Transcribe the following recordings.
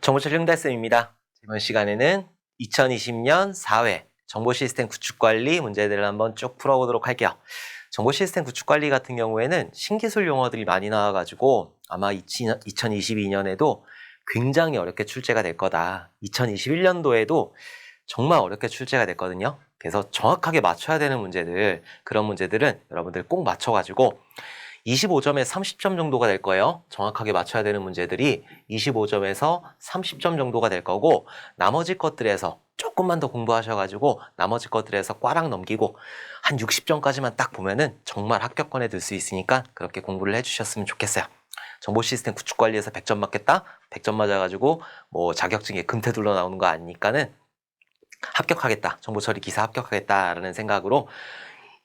정보철 흥달쌤입니다. 이번 시간에는 2020년 4회 정보시스템 구축관리 문제들을 한번 쭉 풀어보도록 할게요. 정보시스템 구축관리 같은 경우에는 신기술 용어들이 많이 나와가지고 아마 2022년에도 굉장히 어렵게 출제가 될 거다. 2021년도에도 정말 어렵게 출제가 됐거든요. 그래서 정확하게 맞춰야 되는 문제들, 그런 문제들은 여러분들 꼭 맞춰가지고 25점에서 30점 정도가 될 거예요. 정확하게 맞춰야 되는 문제들이 25점에서 30점 정도가 될 거고, 나머지 것들에서 조금만 더 공부하셔가지고 나머지 것들에서 꽈락 넘기고 한 60점까지만 딱 보면은 정말 합격권에 들 수 있으니까 그렇게 공부를 해주셨으면 좋겠어요. 정보 시스템 구축 관리에서 100점 맞겠다? 100점 맞아가지고 뭐 자격증에 금태 둘러 나오는 거 아니니까는 합격하겠다. 정보 처리 기사 합격하겠다라는 생각으로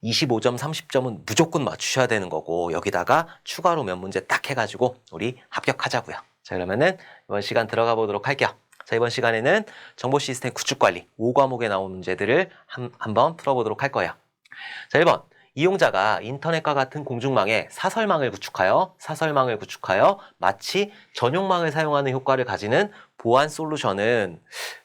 25점, 30점은 무조건 맞추셔야 되는 거고, 여기다가 추가로 몇 문제 딱 해가지고 우리 합격하자고요. 자, 그러면은 이번 시간 들어가 보도록 할게요. 자, 이번 시간에는 정보 시스템 구축 관리 5과목에 나온 문제들을 한번 풀어보도록 할 거예요. 자, 1번. 이용자가 인터넷과 같은 공중망에 사설망을 구축하여 마치 전용망을 사용하는 효과를 가지는 보안 솔루션은,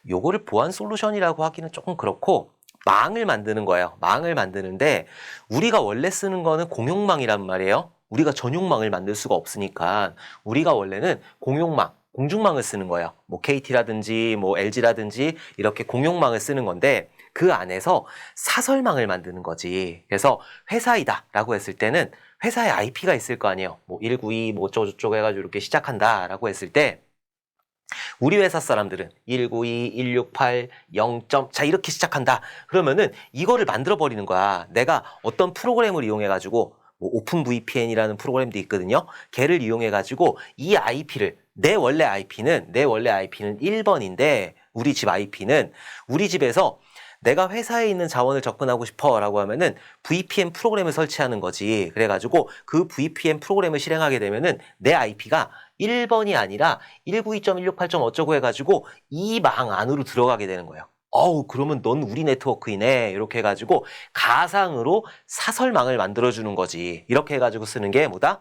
요거를 보안 솔루션이라고 하기는 조금 그렇고 망을 만드는 거예요. 망을 만드는데 우리가 원래 쓰는 거는 공용망이란 말이에요. 우리가 전용망을 만들 수가 없으니까 우리가 원래는 공용망, 공중망을 쓰는 거예요. 뭐 KT라든지 뭐 LG라든지 이렇게 공용망을 쓰는 건데 그 안에서 사설망을 만드는 거지. 그래서 회사이다 라고 했을 때는 회사의 IP가 있을 거 아니에요. 뭐 192 뭐 어쩌고저쩌고 해가지고 이렇게 시작한다 라고 했을 때 우리 회사 사람들은 192, 168, 0. 자, 이렇게 시작한다. 그러면은 이거를 만들어 버리는 거야. 내가 어떤 프로그램을 이용해 가지고 뭐 오픈 VPN이라는 프로그램도 있거든요. 걔를 이용해 가지고 이 IP를, 내 원래 IP는 1번인데 우리 집 IP는 우리 집에서 내가 회사에 있는 자원을 접근하고 싶어 라고 하면은 VPN 프로그램을 설치하는 거지. 그래가지고 그 VPN 프로그램을 실행하게 되면은 내 IP가 1번이 아니라 192.168. 어쩌고 해가지고 이 망 안으로 들어가게 되는 거예요. 그러면 넌 우리 네트워크이네. 이렇게 해가지고 가상으로 사설망을 만들어주는 거지. 이렇게 해가지고 쓰는 게 뭐다?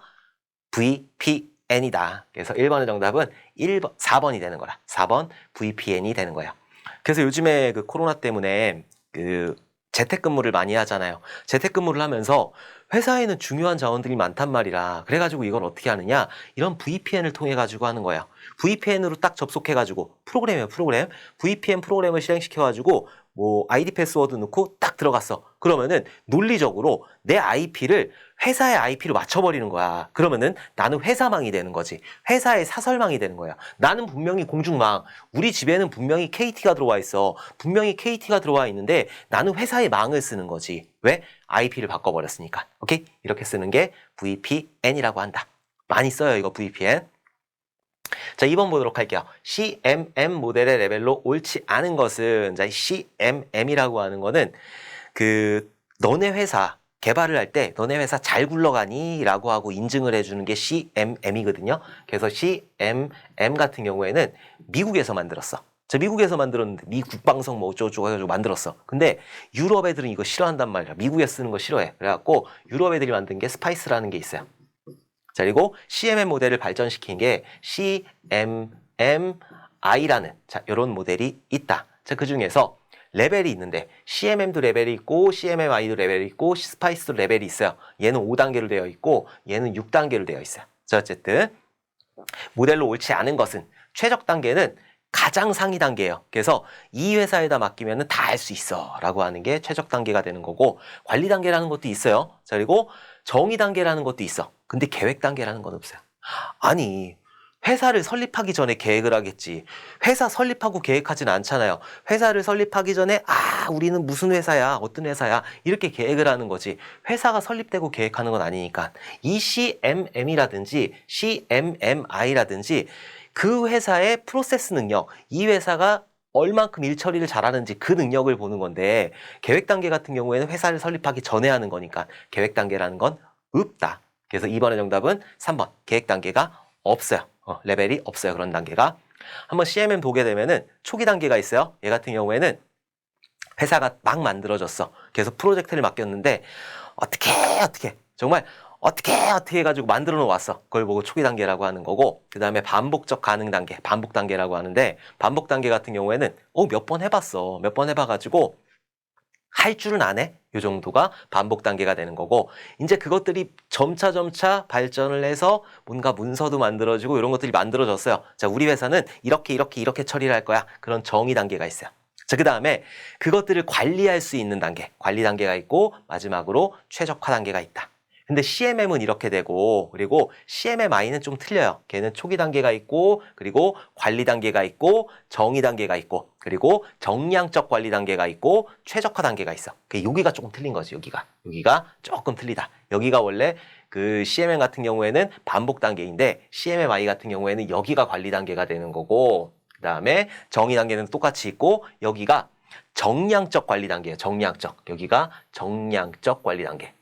VPN이다. 그래서 1번의 정답은 4번이 되는 거라. 4번 VPN이 되는 거예요. 그래서 요즘에 그 코로나 때문에 그 재택근무를 많이 하잖아요. 재택근무를 하면서 회사에는 중요한 자원들이 많단 말이라. 그래가지고 이걸 어떻게 하느냐? 이런 VPN을 통해 가지고 하는 거예요. VPN으로 딱 접속해가지고 프로그램. VPN 프로그램을 실행시켜가지고 뭐 아이디 패스워드 넣고 딱 들어갔어. 그러면은 논리적으로 내 IP를 회사의 IP로 맞춰버리는 거야. 그러면은 나는 회사망이 되는 거지. 회사의 사설망이 되는 거야. 나는 분명히 공중망, 우리 집에는 분명히 KT가 들어와 있어. 분명히 KT가 들어와 있는데 나는 회사의 망을 쓰는 거지. 왜? IP를 바꿔버렸으니까. 오케이? 이렇게 쓰는 게 VPN이라고 한다. 많이 써요, 이거 VPN. 자, 2번 보도록 할게요. CMM 모델의 레벨로 옳지 않은 것은, 자, CMM이라고 하는 거는 너네 회사 개발을 할 때 너네 회사 잘 굴러가니? 라고 하고 인증을 해주는 게 CMM이거든요. 그래서 CMM 같은 경우에는 미국에서 만들었어. 자, 미국에서 만들었는데 미 국방성 뭐 어쩌고저쩌고 해가지고 만들었어. 근데 유럽 애들은 이거 싫어한단 말이야. 미국에 쓰는 거 싫어해. 그래갖고 유럽 애들이 만든 게 스파이스라는 게 있어요. 자, 그리고 CMM 모델을 발전시킨 게 CMMI라는, 자, 이런 모델이 있다. 자, 그 중에서 레벨이 있는데 CMM도 레벨이 있고 CMMI도 레벨이 있고 스파이스도 레벨이 있어요. 얘는 5단계로 되어 있고 얘는 6단계로 되어 있어요. 자, 어쨌든 모델로 옳지 않은 것은, 최적 단계는 가장 상위 단계예요. 그래서 이 회사에다 맡기면 다 할 수 있어 라고 하는 게 최적 단계가 되는 거고, 관리 단계라는 것도 있어요. 자, 그리고 정의 단계라는 것도 있어. 근데 계획 단계라는 건 없어요. 아니, 회사를 설립하기 전에 계획을 하겠지. 회사 설립하고 계획하지는 않잖아요. 회사를 설립하기 전에 우리는 무슨 회사야, 어떤 회사야, 이렇게 계획을 하는 거지. 회사가 설립되고 계획하는 건 아니니까. 이 CMM이라든지 CMMI라든지 그 회사의 프로세스 능력, 이 회사가 얼만큼 일 처리를 잘하는지 그 능력을 보는 건데, 계획 단계 같은 경우에는 회사를 설립하기 전에 하는 거니까 계획 단계라는 건 없다. 그래서 2번의 정답은 3번, 계획 단계가 없어요. 레벨이 없어요. 그런 단계가. 한번 CMM 보게 되면은 초기 단계가 있어요. 얘 같은 경우에는 회사가 막 만들어졌어. 그래서 프로젝트를 맡겼는데 어떻게 정말 어떻게 해가지고 만들어 놓았어. 그걸 보고 초기 단계라고 하는 거고, 그 다음에 반복적 가능 단계, 반복 단계라고 하는데, 반복 단계 같은 경우에는 몇 번 해봤어. 몇 번 해봐가지고 할 줄은 아네? 요 정도가 반복 단계가 되는 거고, 이제 그것들이 점차 발전을 해서 뭔가 문서도 만들어지고 이런 것들이 만들어졌어요. 자, 우리 회사는 이렇게 처리를 할 거야. 그런 정의 단계가 있어요. 자, 그 다음에 그것들을 관리할 수 있는 단계, 관리 단계가 있고, 마지막으로 최적화 단계가 있다. 근데 CMM은 이렇게 되고, 그리고 CMMI는 좀 틀려요. 걔는 초기 단계가 있고, 그리고 관리 단계가 있고, 정의 단계가 있고, 그리고 정량적 관리 단계가 있고, 최적화 단계가 있어. 여기가 조금 틀린 거지, 여기가. 여기가 조금 틀리다. 여기가 원래 그 CMM 같은 경우에는 반복 단계인데, CMMI 같은 경우에는 여기가 관리 단계가 되는 거고, 그 다음에 정의 단계는 똑같이 있고, 여기가 정량적 관리 단계예요. 정량적. 여기가 정량적 관리 단계.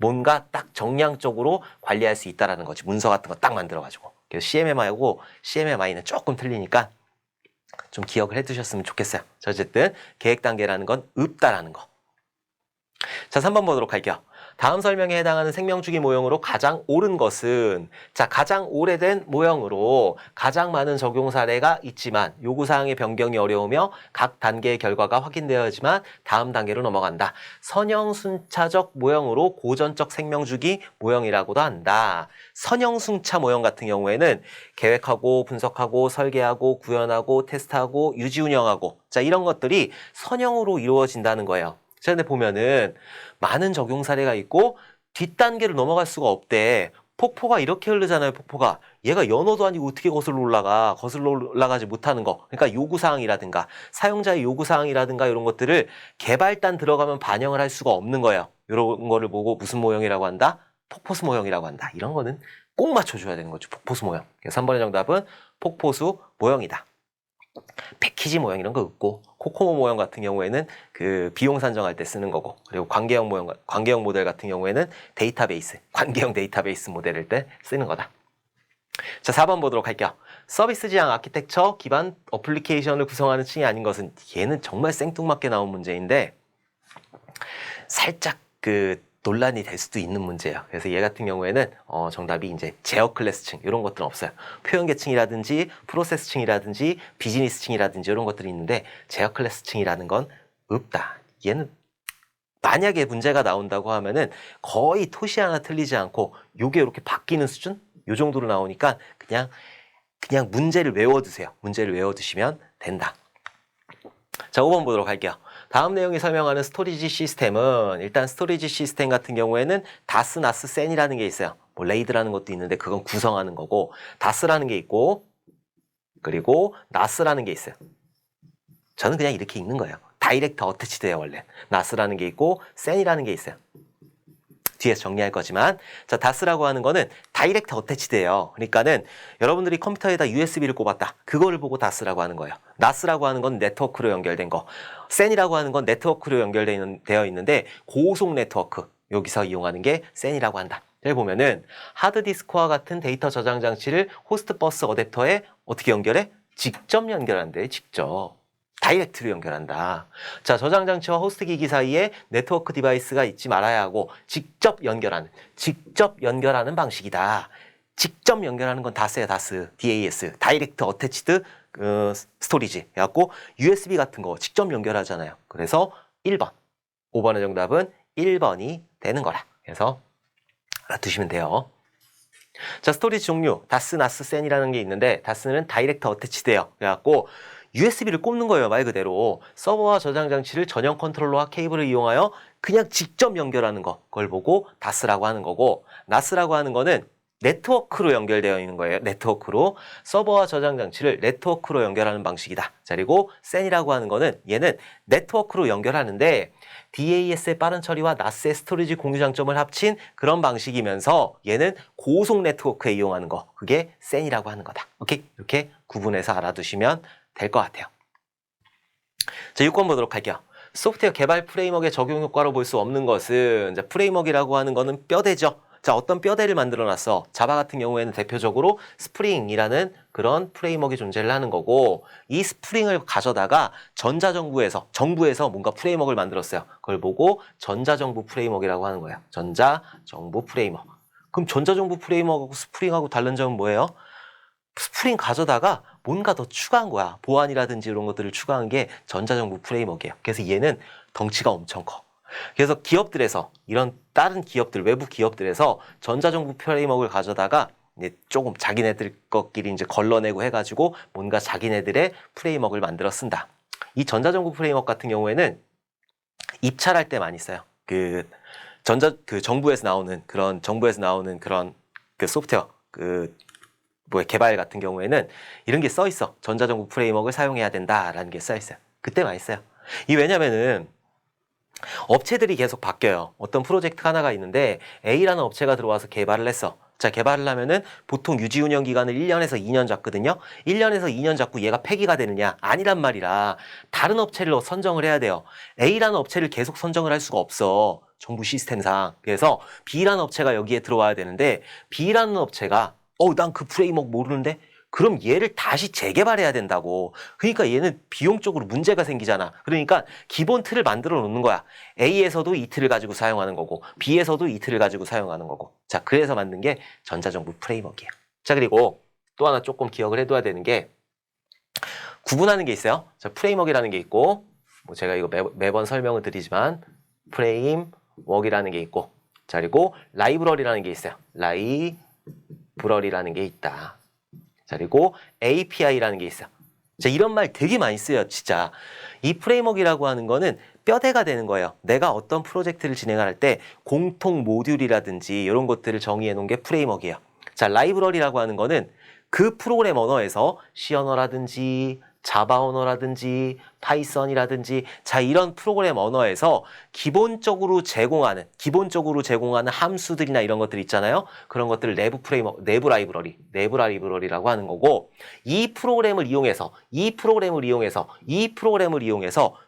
뭔가 딱 정량적으로 관리할 수 있다라는 거지. 문서 같은 거 딱 만들어가지고. 그래서 CMMI하고 CMMI는 조금 틀리니까 좀 기억을 해두셨으면 좋겠어요. 자, 어쨌든 계획 단계라는 건 없다라는 거. 자, 3번 보도록 할게요. 다음 설명에 해당하는 생명주기 모형으로 가장 옳은 것은, 자, 가장 오래된 모형으로 가장 많은 적용 사례가 있지만 요구사항의 변경이 어려우며 각 단계의 결과가 확인되어야지만 다음 단계로 넘어간다. 선형순차적 모형으로 고전적 생명주기 모형이라고도 한다. 선형순차 모형 같은 경우에는 계획하고 분석하고 설계하고 구현하고 테스트하고 유지 운영하고, 자, 이런 것들이 선형으로 이루어진다는 거예요. 근데 보면은 많은 적용 사례가 있고 뒷단계로 넘어갈 수가 없대. 폭포가 이렇게 흐르잖아요. 폭포가. 얘가 연어도 아니고 어떻게 거슬러 올라가지 못하는 거. 그러니까 요구사항이라든가 사용자의 요구사항이라든가 이런 것들을 개발단 들어가면 반영을 할 수가 없는 거예요. 이런 거를 보고 무슨 모형이라고 한다? 폭포수 모형이라고 한다. 이런 거는 꼭 맞춰줘야 되는 거죠. 폭포수 모형. 그래서 3번의 정답은 폭포수 모형이다. 패키지 모형 이런 거 없고, 코코모 모형 같은 경우에는 그 비용 산정할 때 쓰는 거고, 그리고 관계형 모델 같은 경우에는 데이터베이스, 관계형 데이터베이스 모델일 때 쓰는 거다. 자, 4번 보도록 할게요. 서비스 지향 아키텍처 기반 어플리케이션을 구성하는 층이 아닌 것은, 얘는 정말 생뚱맞게 나온 문제인데 살짝 논란이 될 수도 있는 문제예요. 그래서 얘 같은 경우에는 정답이 이제 제어 클래스층 이런 것들은 없어요. 표현계층이라든지 프로세스층이라든지 비즈니스층이라든지 이런 것들이 있는데 제어 클래스층이라는 건 없다. 얘는 만약에 문제가 나온다고 하면은 거의 토시 하나 틀리지 않고 요게 이렇게 바뀌는 수준? 요 정도로 나오니까 그냥 문제를 외워두세요. 문제를 외워두시면 된다. 자, 5번 보도록 할게요. 다음 내용이 설명하는 스토리지 시스템은, 일단 스토리지 시스템 같은 경우에는 다스, 나스, 센이라는 게 있어요. 뭐 레이드라는 것도 있는데 그건 구성하는 거고, 다스라는 게 있고, 그리고 나스라는 게 있어요. 저는 그냥 이렇게 읽는 거예요. 다이렉트 어태치드예요, 원래. 나스라는 게 있고 센이라는 게 있어요. 뒤에서 정리할 거지만, 자, 다스라고 하는 거는 다이렉트 어태치드예요. 그러니까는 여러분들이 컴퓨터에다 USB를 꼽았다. 그거를 보고 다스라고 하는 거예요. 나스라고 하는 건 네트워크로 연결된 거. 센이라고 하는 건 네트워크로 연결되어 있는데 고속 네트워크, 여기서 이용하는 게 센이라고 한다. 여기 보면은 하드디스크와 같은 데이터 저장 장치를 호스트 버스 어댑터에 어떻게 연결해? 직접 연결한대, 직접. 다이렉트로 연결한다. 자, 저장 장치와 호스트 기기 사이에 네트워크 디바이스가 있지 말아야 하고 직접 연결하는 방식이다. 직접 연결하는 건 다스야, 다스. DAS. 다이렉트 어태치드 스토리지. 해갖고 USB 같은 거 직접 연결하잖아요. 그래서 1번. 5번의 정답은 1번이 되는 거라. 그래서 알아두시면 돼요. 자, 스토리지 종류. 다스, 나스, 센이라는 게 있는데 다스는 다이렉트 어태치드예요. 그래갖고 USB를 꼽는 거예요. 말 그대로. 서버와 저장 장치를 전용 컨트롤러와 케이블을 이용하여 그냥 직접 연결하는 거. 그걸 보고 다스라고 하는 거고, 나스라고 하는 거는 네트워크로 연결되어 있는 거예요. 네트워크로. 서버와 저장 장치를 네트워크로 연결하는 방식이다. 자, 그리고 센이라고 하는 거는 얘는 네트워크로 연결하는데 DAS의 빠른 처리와 나스의 스토리지 공유 장점을 합친 그런 방식이면서 얘는 고속 네트워크에 이용하는 거. 그게 센이라고 하는 거다. 오케이? 이렇게 구분해서 알아두시면 될 것 같아요. 자, 6번 보도록 할게요. 소프트웨어 개발 프레임워크의 적용 효과로 볼 수 없는 것은, 자, 프레임워크라고 하는 거는 뼈대죠. 자, 어떤 뼈대를 만들어 놨어. 자바 같은 경우에는 대표적으로 스프링이라는 그런 프레임워크가 존재를 하는 거고, 이 스프링을 가져다가 정부에서 뭔가 프레임워크를 만들었어요. 그걸 보고 전자정부 프레임워크라고 하는 거예요. 전자정부 프레임워크. 그럼 전자정보 프레임워크하고 스프링하고 다른 점은 뭐예요? 스프링 가져다가 뭔가 더 추가한 거야. 보안이라든지 이런 것들을 추가한 게 전자정보 프레임워크예요. 그래서 얘는 덩치가 엄청 커. 그래서 기업들에서 이런 다른 기업들, 외부 기업들에서 전자정보 프레임워크를 가져다가 이제 조금 자기네들 것끼리 이제 걸러내고 해가지고 뭔가 자기네들의 프레임워크를 만들어 쓴다. 이 전자정보 프레임워크 같은 경우에는 입찰할 때 많이 써요. 정부에서 나오는 그런 그 소프트웨어, 개발 같은 경우에는 이런 게 써 있어. 전자정보 프레임워크를 사용해야 된다라는 게 써 있어요. 그때 많이 써요. 왜냐면은 업체들이 계속 바뀌어요. 어떤 프로젝트 하나가 있는데 A라는 업체가 들어와서 개발을 했어. 자, 개발을 하면은 보통 유지 운영 기간을 1년에서 2년 잡거든요. 1년에서 2년 잡고 얘가 폐기가 되느냐? 아니란 말이라 다른 업체를 선정을 해야 돼요. A라는 업체를 계속 선정을 할 수가 없어. 정부 시스템상. 그래서 B라는 업체가 여기에 들어와야 되는데 B라는 업체가 난 그 프레임워크 모르는데? 그럼 얘를 다시 재개발해야 된다고. 그러니까 얘는 비용적으로 문제가 생기잖아. 그러니까 기본 틀을 만들어 놓는 거야. A에서도 이 틀을 가지고 사용하는 거고 B에서도 이 틀을 가지고 사용하는 거고. 자, 그래서 만든 게 전자정보 프레임워크예요. 자, 그리고 또 하나 조금 기억을 해둬야 되는 게 구분하는 게 있어요. 자, 프레임워크라는 게 있고 제가 이거 매번 설명을 드리지만 프레임워크라는 게 있고 자, 그리고 라이브러리라는 게 있어요. 라이브러리라는 게 있다. 자, 그리고 API라는 게 있어요. 자, 이런 말 되게 많이 써요, 진짜. 이 프레임워크라고 하는 거는 뼈대가 되는 거예요. 내가 어떤 프로젝트를 진행할 때 공통 모듈이라든지 이런 것들을 정의해 놓은 게 프레임워크예요. 자, 라이브러리라고 하는 거는 그 프로그램 언어에서 C 언어라든지 자바 언어라든지 파이썬이라든지 자, 이런 프로그램 언어에서 기본적으로 제공하는 함수들이나 이런 것들 있잖아요. 그런 것들을 내부 라이브러리라고 하는 거고 이 프로그램을 이용해서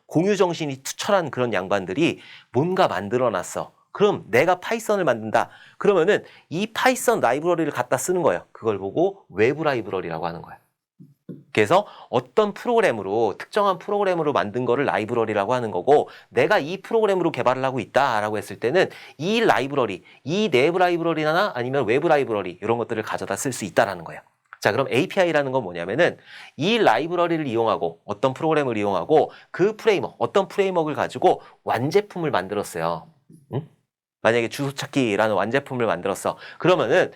공유 정신이 투철한 그런 양반들이 뭔가 만들어 놨어. 그럼 내가 파이썬을 만든다. 그러면은 이 파이썬 라이브러리를 갖다 쓰는 거예요. 그걸 보고 외부 라이브러리라고 하는 거예요. 그래서 특정한 프로그램으로 만든 거를 라이브러리라고 하는 거고 내가 이 프로그램으로 개발을 하고 있다라고 했을 때는 이 라이브러리, 이 내부 라이브러리나 아니면 외부 라이브러리 이런 것들을 가져다 쓸 수 있다라는 거예요. 자, 그럼 API라는 건 뭐냐면은 이 라이브러리를 이용하고 어떤 프로그램을 이용하고 어떤 프레임워크를 가지고 완제품을 만들었어요. 응? 만약에 주소 찾기라는 완제품을 만들었어. 그러면은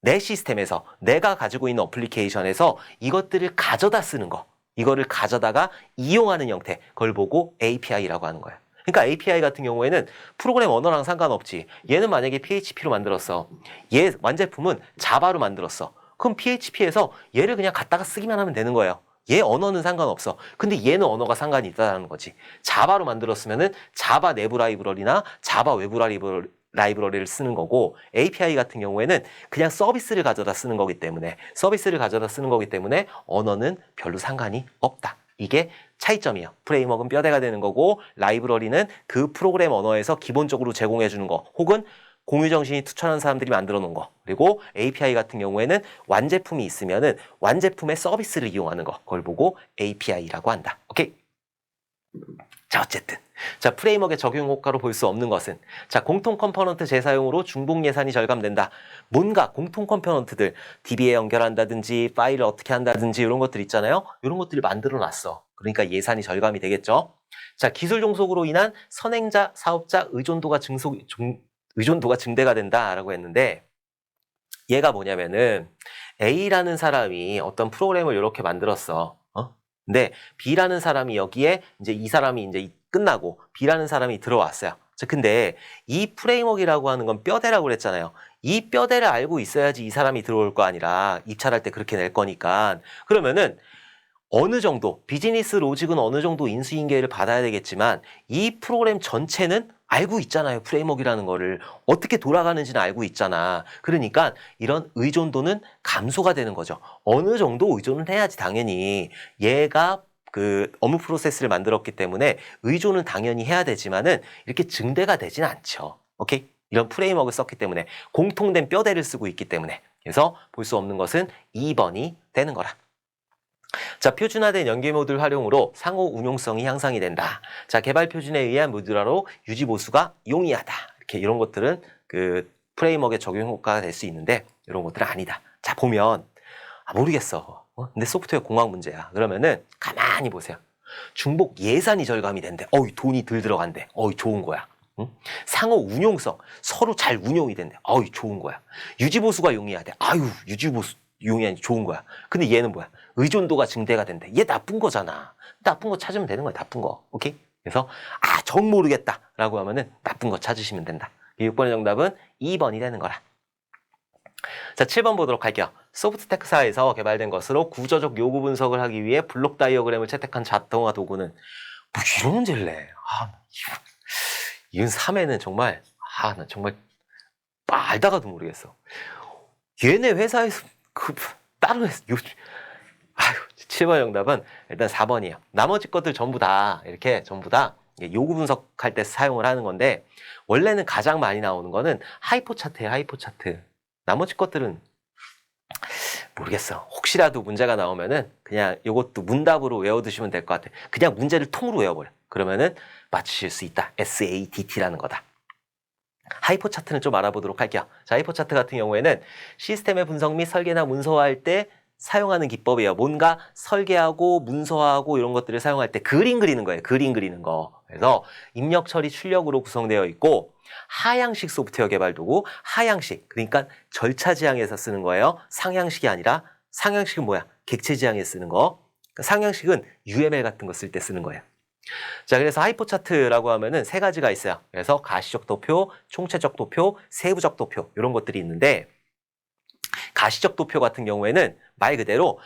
내 시스템에서 내가 가지고 있는 어플리케이션에서 이것들을 가져다 쓰는 거, 이거를 가져다가 이용하는 형태, 그걸 보고 API라고 하는 거예요. 그러니까 API 같은 경우에는 프로그램 언어랑 상관없지. 얘는 만약에 PHP로 만들었어. 얘 완제품은 자바로 만들었어. 그럼 PHP에서 얘를 그냥 갖다가 쓰기만 하면 되는 거예요. 얘 언어는 상관없어. 근데 얘는 언어가 상관이 있다는 거지. 자바로 만들었으면은 자바 내부 라이브러리나 자바 외부 라이브러리를 쓰는 거고 API 같은 경우에는 그냥 서비스를 가져다 쓰는 거기 때문에 언어는 별로 상관이 없다. 이게 차이점이에요. 프레임워크는 뼈대가 되는 거고 라이브러리는 그 프로그램 언어에서 기본적으로 제공해 주는 거 혹은 공유정신이 투철한 사람들이 만들어 놓은 거. 그리고 API 같은 경우에는 완제품이 있으면은 완제품의 서비스를 이용하는 거. 그걸 보고 API라고 한다. 오케이? 자, 어쨌든. 자, 프레임워크의 적용 효과로 볼 수 없는 것은 자, 공통 컴포넌트 재사용으로 중복 예산이 절감된다. 뭔가 공통 컴포넌트들 DB에 연결한다든지 파일을 어떻게 한다든지 이런 것들 있잖아요. 이런 것들을 만들어 놨어. 그러니까 예산이 절감이 되겠죠. 자, 기술 종속으로 인한 선행자, 사업자 의존도가 증대가 된다라고 했는데 얘가 뭐냐면은 A라는 사람이 어떤 프로그램을 이렇게 만들었어. 근데 B라는 사람이 여기에 이제 이 사람이 이제 끝나고 B라는 사람이 들어왔어요. 근데 이 프레임워크라고 하는 건 뼈대라고 그랬잖아요. 이 뼈대를 알고 있어야지 이 사람이 들어올 거 아니라 입찰할 때 그렇게 낼 거니까. 그러면은 어느 정도 비즈니스 로직은 어느 정도 인수인계를 받아야 되겠지만 이 프로그램 전체는 알고 있잖아요. 프레임워크라는 거를 어떻게 돌아가는지는 알고 있잖아. 그러니까 이런 의존도는 감소가 되는 거죠. 어느 정도 의존은 해야지 당연히 얘가 그 업무 프로세스를 만들었기 때문에 의존은 당연히 해야 되지만은 이렇게 증대가 되지는 않죠. 오케이? 이런 프레임워크를 썼기 때문에 공통된 뼈대를 쓰고 있기 때문에 그래서 볼 수 없는 것은 2번이 되는 거라. 자, 표준화된 연계 모듈 활용으로 상호 운용성이 향상이 된다. 자, 개발 표준에 의한 모듈화로 유지 보수가 용이하다. 이렇게 이런 것들은 프레임워크의 적용 효과가 될 수 있는데 이런 것들은 아니다. 자, 보면 모르겠어. 근데 소프트웨어 공학 문제야. 그러면은 가만히 보세요. 중복 예산이 절감이 된대. 돈이 덜 들어간대. 좋은 거야. 응? 상호 운용성, 서로 잘 운용이 된대. 좋은 거야. 유지보수가 용이하대. 유지보수 용이하니 좋은 거야. 근데 얘는 뭐야? 의존도가 증대가 된대. 얘 나쁜 거잖아. 나쁜 거 찾으면 되는 거야. 나쁜 거. 오케이? 그래서 정 모르겠다 라고 하면은 나쁜 거 찾으시면 된다. 6번의 정답은 2번이 되는 거라. 자, 7번 보도록 할게요. 소프트테크사에서 개발된 것으로 구조적 요구 분석을 하기 위해 블록 다이어그램을 채택한 자동화 도구는 뭐 이런 문제를 내. 이건 3회는 정말 나 정말 알다가도 모르겠어. 얘네 회사에서 다른 회사 7번 정답은 일단 4번이에요. 나머지 것들 전부 다 요구 분석할 때 사용을 하는 건데 원래는 가장 많이 나오는 거는 하이퍼 차트예요. 하이퍼 차트. 나머지 것들은 모르겠어. 혹시라도 문제가 나오면은 그냥 이것도 문답으로 외워두시면 될 것 같아. 그냥 문제를 통으로 외워버려. 그러면은 맞추실 수 있다. SATT라는 거다. 하이퍼 차트는 좀 알아보도록 할게요. 자, 하이퍼 차트 같은 경우에는 시스템의 분석 및 설계나 문서화할 때 사용하는 기법이에요. 뭔가 설계하고 문서화하고 이런 것들을 사용할 때 그림 그리는 거예요. 그림 그리는 거. 그래서 입력 처리 출력으로 구성되어 있고 하향식 소프트웨어 개발 도구, 하향식. 그러니까 절차 지향에서 쓰는 거예요. 상향식이 아니라 상향식은 뭐야? 객체 지향에 쓰는 거. 상향식은 UML 같은 거 쓸 때 쓰는 거예요. 자, 그래서 하이퍼 차트라고 하면은 세 가지가 있어요. 그래서 가시적 도표, 총체적 도표, 세부적 도표 이런 것들이 있는데 가시적 도표 같은 경우에는 말 그대로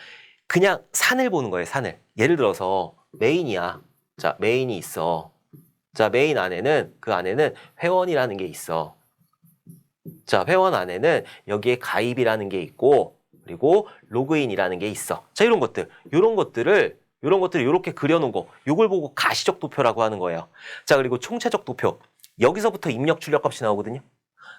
그냥 산을 보는 거예요. 산을. 예를 들어서 메인이야. 자, 메인이 있어. 자, 메인 안에는 그 안에는 회원이라는 게 있어. 자, 회원 안에는 여기에 가입이라는 게 있고 그리고 로그인이라는 게 있어. 자, 이런 것들을 이렇게 그려놓은 거, 요걸 보고 가시적 도표라고 하는 거예요. 자, 그리고 총체적 도표. 여기서부터 입력 출력 값이 나오거든요.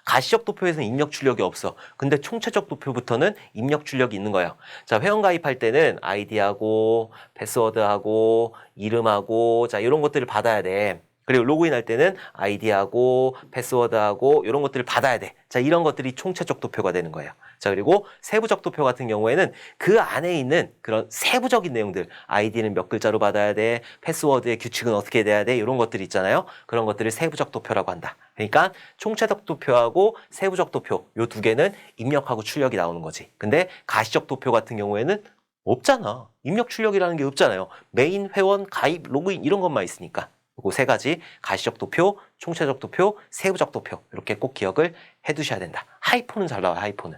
가시적 도표에서는 입력 출력이 없어. 근데 총체적 도표부터는 입력 출력이 있는 거예요. 자, 회원 가입할 때는 아이디하고 패스워드하고 이름하고 자, 이런 것들을 받아야 돼. 그리고 로그인 할 때는 아이디하고 패스워드하고 이런 것들을 받아야 돼. 자, 이런 것들이 총체적 도표가 되는 거예요. 자, 그리고 세부적 도표 같은 경우에는 그 안에 있는 그런 세부적인 내용들, 아이디는 몇 글자로 받아야 돼, 패스워드의 규칙은 어떻게 돼야 돼, 이런 것들 있잖아요. 그런 것들을 세부적 도표라고 한다. 그러니까 총체적 도표하고 세부적 도표 요 두 개는 입력하고 출력이 나오는 거지. 근데 가시적 도표 같은 경우에는 없잖아. 입력 출력이라는 게 없잖아요. 메인, 회원, 가입, 로그인 이런 것만 있으니까. 그 세 가지 가시적 도표, 총체적 도표, 세부적 도표 이렇게 꼭 기억을 해두셔야 된다. 하이포는 잘 나와요. 하이포는.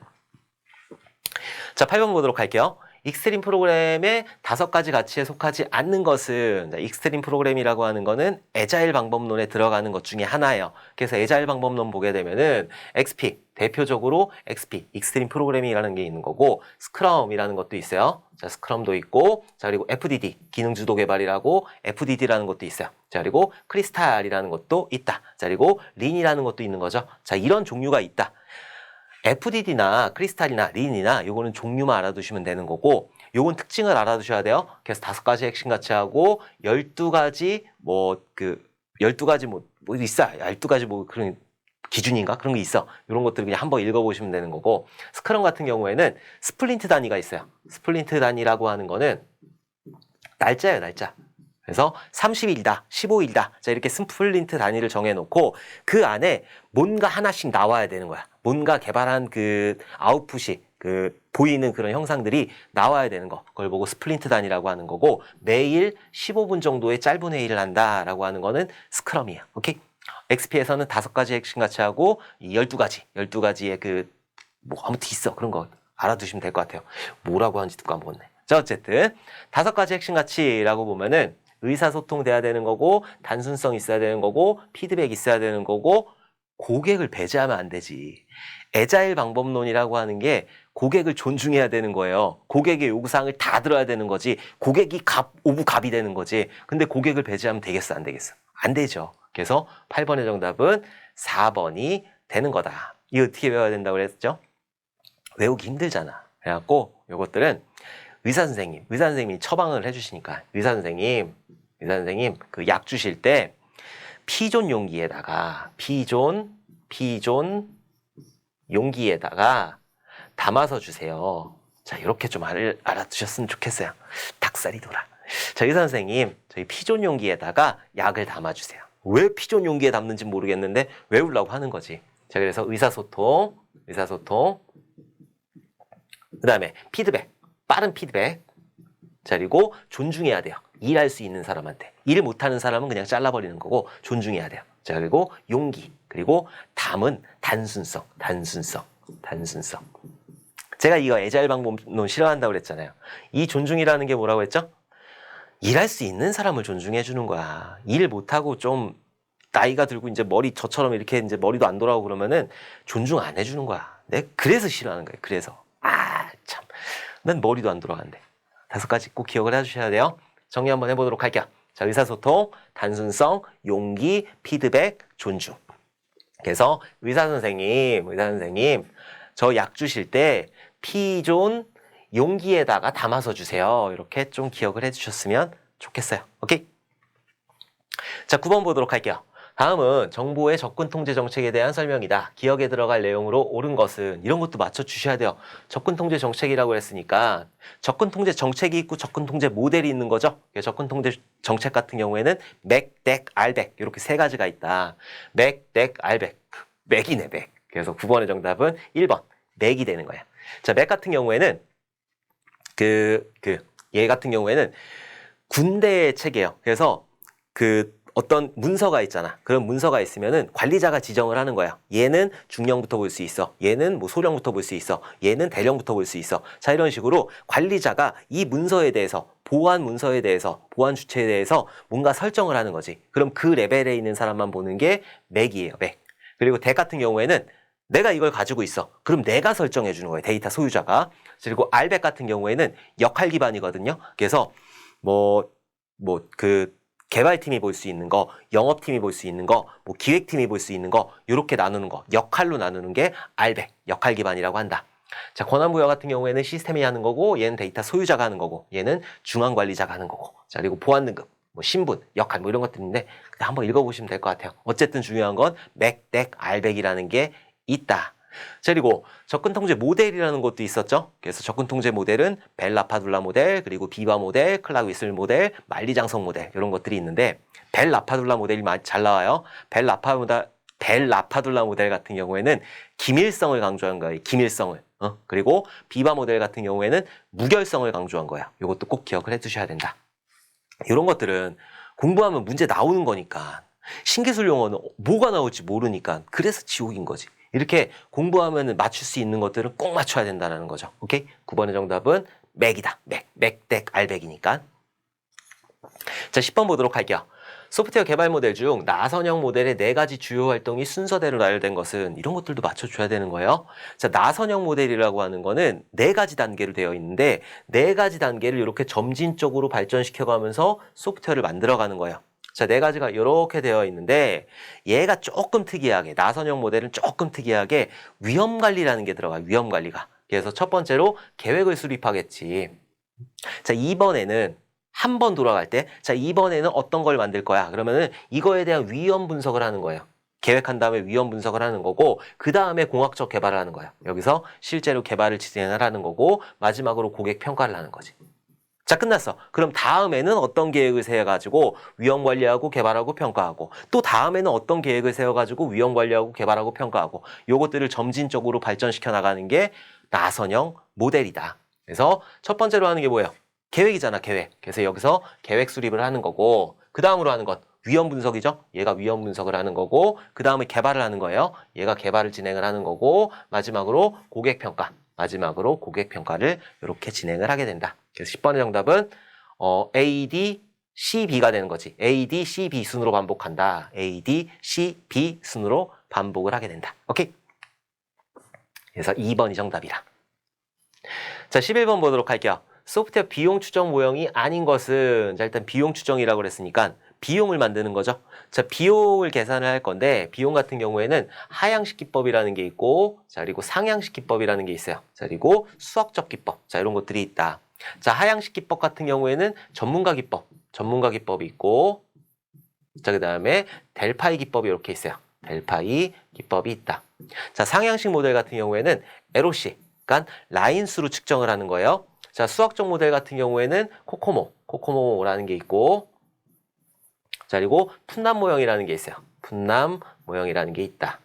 자, 8번 보도록 할게요. 익스트림 프로그램의 5가지 가치에 속하지 않는 것은 익스트림 프로그램이라고 하는 거는 애자일 방법론에 들어가는 것 중에 하나예요. 그래서 애자일 방법론 보게 되면은 XP, 대표적으로 XP, 익스트림 프로그램이라는 게 있는 거고 스크럼이라는 것도 있어요. 자, 스크럼도 있고 자, 그리고 FDD, 기능 주도 개발이라고 FDD라는 것도 있어요. 자, 그리고 크리스탈이라는 것도 있다. 자, 그리고 린이라는 것도 있는 거죠. 자, 이런 종류가 있다. FDD나 크리스탈이나 린이나 요거는 종류만 알아두시면 되는 거고 요건 특징을 알아두셔야 돼요. 그래서 5가지 핵심 가치하고 12가지 12가지 뭐 있어. 12가지 뭐 그런 기준인가? 그런 게 있어. 이런 것들을 그냥 한번 읽어보시면 되는 거고 스크럼 같은 경우에는 스플린트 단위가 있어요. 스플린트 단위라고 하는 거는 날짜예요. 날짜. 그래서 30일이다, 15일이다. 자, 이렇게 스플린트 단위를 정해놓고 그 안에 뭔가 하나씩 나와야 되는 거야. 뭔가 개발한 그 아웃풋이 보이는 그런 형상들이 나와야 되는 거. 그걸 보고 스플린트 단위라고 하는 거고 매일 15분 정도의 짧은 회의를 한다라고 하는 거는 스크럼이에요. 오케이? XP에서는 5가지 핵심 가치하고 12가지의 아무튼 있어. 그런 거 알아두시면 될 것 같아요. 뭐라고 하는지도 까먹었네. 자, 어쨌든 5가지 핵심 가치라고 보면은 의사소통 돼야 되는 거고 단순성 있어야 되는 거고 피드백 있어야 되는 거고 고객을 배제하면 안 되지. 애자일 방법론이라고 하는 게 고객을 존중해야 되는 거예요. 고객의 요구사항을 다 들어야 되는 거지. 고객이 오브 갑이 되는 거지. 근데 고객을 배제하면 되겠어? 안 되겠어? 안 되죠. 그래서 8번의 정답은 4번이 되는 거다. 이거 어떻게 외워야 된다고 그랬죠? 외우기 힘들잖아. 그래갖고 요것들은 의사 선생님이 처방을 해주시니까 의사 선생님 그 약 주실 때 피존 용기에다가 피존 용기에다가 담아서 주세요. 자, 이렇게 좀 알아두셨으면 좋겠어요. 닭살이 돌아. 자, 의사 선생님, 저희 피존 용기에다가 약을 담아주세요. 왜 피존 용기에 담는지 모르겠는데 외우려고 하는 거지. 자, 그래서 의사소통, 그 다음에 피드백, 빠른 피드백. 자, 그리고 존중해야 돼요. 일할 수 있는 사람한테. 일 못하는 사람은 그냥 잘라버리는 거고 존중해야 돼요. 자, 그리고 용기, 그리고 담은 단순성. 제가 이거 애자일 방법론 싫어한다고 그랬잖아요. 이 존중이라는 게 뭐라고 했죠? 일할 수 있는 사람을 존중해 주는 거야. 일 못하고 좀 나이가 들고 이제 저처럼 이렇게 이제 머리도 안 돌아오고 그러면은 존중 안 해주는 거야. 내가 그래서 싫어하는 거예요. 그래서. 참. 난 머리도 안 돌아간대. 5가지 꼭 기억을 해주셔야 돼요. 정리 한번 해보도록 할게요. 자, 의사소통, 단순성, 용기, 피드백, 존중. 그래서 의사 선생님, 저 약 주실 때 피존 용기에다가 담아서 주세요. 이렇게 좀 기억을 해주셨으면 좋겠어요. 오케이? 자, 9번 보도록 할게요. 다음은 정보의 접근 통제 정책에 대한 설명이다. 기억에 들어갈 내용으로 옳은 것은 이런 것도 맞춰주셔야 돼요. 접근 통제 정책이라고 했으니까 접근 통제 정책이 있고 접근 통제 모델이 있는 거죠. 접근 통제 정책 같은 경우에는 맥, 덱, 알백 이렇게 3가지가 있다. 맥, 덱, 알백. 맥이네, 맥. 그래서 9번의 정답은 1번. 맥이 되는 거야. 자, 맥 같은 경우에는 얘 같은 경우에는 군대의 체계예요. 그래서 어떤 문서가 있잖아. 그런 문서가 있으면은 관리자가 지정을 하는 거야. 얘는 중령부터 볼 수 있어. 얘는 뭐 소령부터 볼 수 있어. 얘는 대령부터 볼 수 있어. 자, 이런 식으로 관리자가 이 문서에 대해서 보안 문서에 대해서 보안 주체에 대해서 뭔가 설정을 하는 거지. 그럼 그 레벨에 있는 사람만 보는 게 맥이에요. 맥. 그리고 덱 같은 경우에는 내가 이걸 가지고 있어. 그럼 내가 설정해 주는 거예요. 데이터 소유자가. 그리고 알백 같은 경우에는 역할 기반이거든요. 그래서 개발팀이 볼 수 있는 거, 영업팀이 볼 수 있는 거, 기획팀이 볼 수 있는 거 이렇게 나누는 거, 역할로 나누는 게 알백, 역할 기반이라고 한다. 자, 권한부여 같은 경우에는 시스템이 하는 거고 얘는 데이터 소유자가 하는 거고 얘는 중앙관리자가 하는 거고 자, 그리고 보안 등급, 신분, 역할 이런 것들인데 한번 읽어보시면 될 것 같아요. 어쨌든 중요한 건 맥, 덱, 알백이라는 게 있다. 자, 그리고 접근통제 모델이라는 것도 있었죠. 그래서 접근통제 모델은 벨-라파둘라 모델, 그리고 비바 모델, 클락-위슬 모델, 만리장성 모델 이런 것들이 있는데 벨-라파둘라 모델이 잘 나와요. 벨-라파둘라 모델 같은 경우에는 기밀성을 강조한 거예요. 기밀성을. 그리고 비바 모델 같은 경우에는 무결성을 강조한 거야. 이것도 꼭 기억을 해두셔야 된다. 이런 것들은 공부하면 문제 나오는 거니까 신기술 용어는 뭐가 나올지 모르니까 그래서 지옥인 거지. 이렇게 공부하면 맞출 수 있는 것들은 꼭 맞춰야 된다는 거죠. 오케이? 9번의 정답은 맥이다. 맥, 덱, 알백이니까. 자, 10번 보도록 할게요. 소프트웨어 개발 모델 중 나선형 모델의 4가지 주요 활동이 순서대로 나열된 것은 이런 것들도 맞춰줘야 되는 거예요. 자, 나선형 모델이라고 하는 거는 4가지 단계로 되어 있는데 4가지 단계를 이렇게 점진적으로 발전시켜가면서 소프트웨어를 만들어가는 거예요. 자, 4가지가 이렇게 되어 있는데 얘가 조금 특이하게 나선형 모델은 조금 특이하게 위험관리라는 게 들어가요. 위험관리가. 그래서 첫 번째로 계획을 수립하겠지. 자, 2번에는 한 번 돌아갈 때 자, 이번에는 어떤 걸 만들 거야? 그러면은 이거에 대한 위험 분석을 하는 거예요. 계획한 다음에 위험 분석을 하는 거고 그 다음에 공학적 개발을 하는 거야. 여기서 실제로 개발을 진행을 하는 거고 마지막으로 고객 평가를 하는 거지. 자, 끝났어. 그럼 다음에는 어떤 계획을 세워가지고 위험 관리하고 개발하고 평가하고 또 다음에는 어떤 계획을 세워가지고 위험 관리하고 개발하고 평가하고 요것들을 점진적으로 발전시켜 나가는 게 나선형 모델이다. 그래서 첫 번째로 하는 게 뭐예요? 계획이잖아, 계획. 그래서 여기서 계획 수립을 하는 거고 그 다음으로 하는 것 위험 분석이죠. 얘가 위험 분석을 하는 거고 그 다음에 개발을 하는 거예요. 얘가 개발을 진행을 하는 거고 마지막으로 고객 평가. 마지막으로 고객 평가를 이렇게 진행을 하게 된다. 그래서 10번의 정답은 A, D, C, B가 되는 거지. A, D, C, B 순으로 반복한다. A, D, C, B 순으로 반복을 하게 된다. 오케이? 그래서 2번이 정답이라. 자, 11번 보도록 할게요. 소프트웨어 비용 추정 모형이 아닌 것은 자, 일단 비용 추정이라고 그랬으니까 비용을 만드는 거죠. 자, 비용을 계산을 할 건데 비용 같은 경우에는 하향식 기법이라는 게 있고 자, 그리고 상향식 기법이라는 게 있어요. 자, 그리고 수학적 기법. 자, 이런 것들이 있다. 자, 하향식 기법 같은 경우에는 전문가 기법이 있고 자, 그다음에 델파이 기법이 이렇게 있어요. 델파이 기법이 있다. 자, 상향식 모델 같은 경우에는 LOC, 그러니까 라인 수로 측정을 하는 거예요. 자, 수학적 모델 같은 경우에는 코코모라는 게 있고, 자, 그리고 푼남 모형이라는 게 있어요. 푼남 모형이라는 게 있다.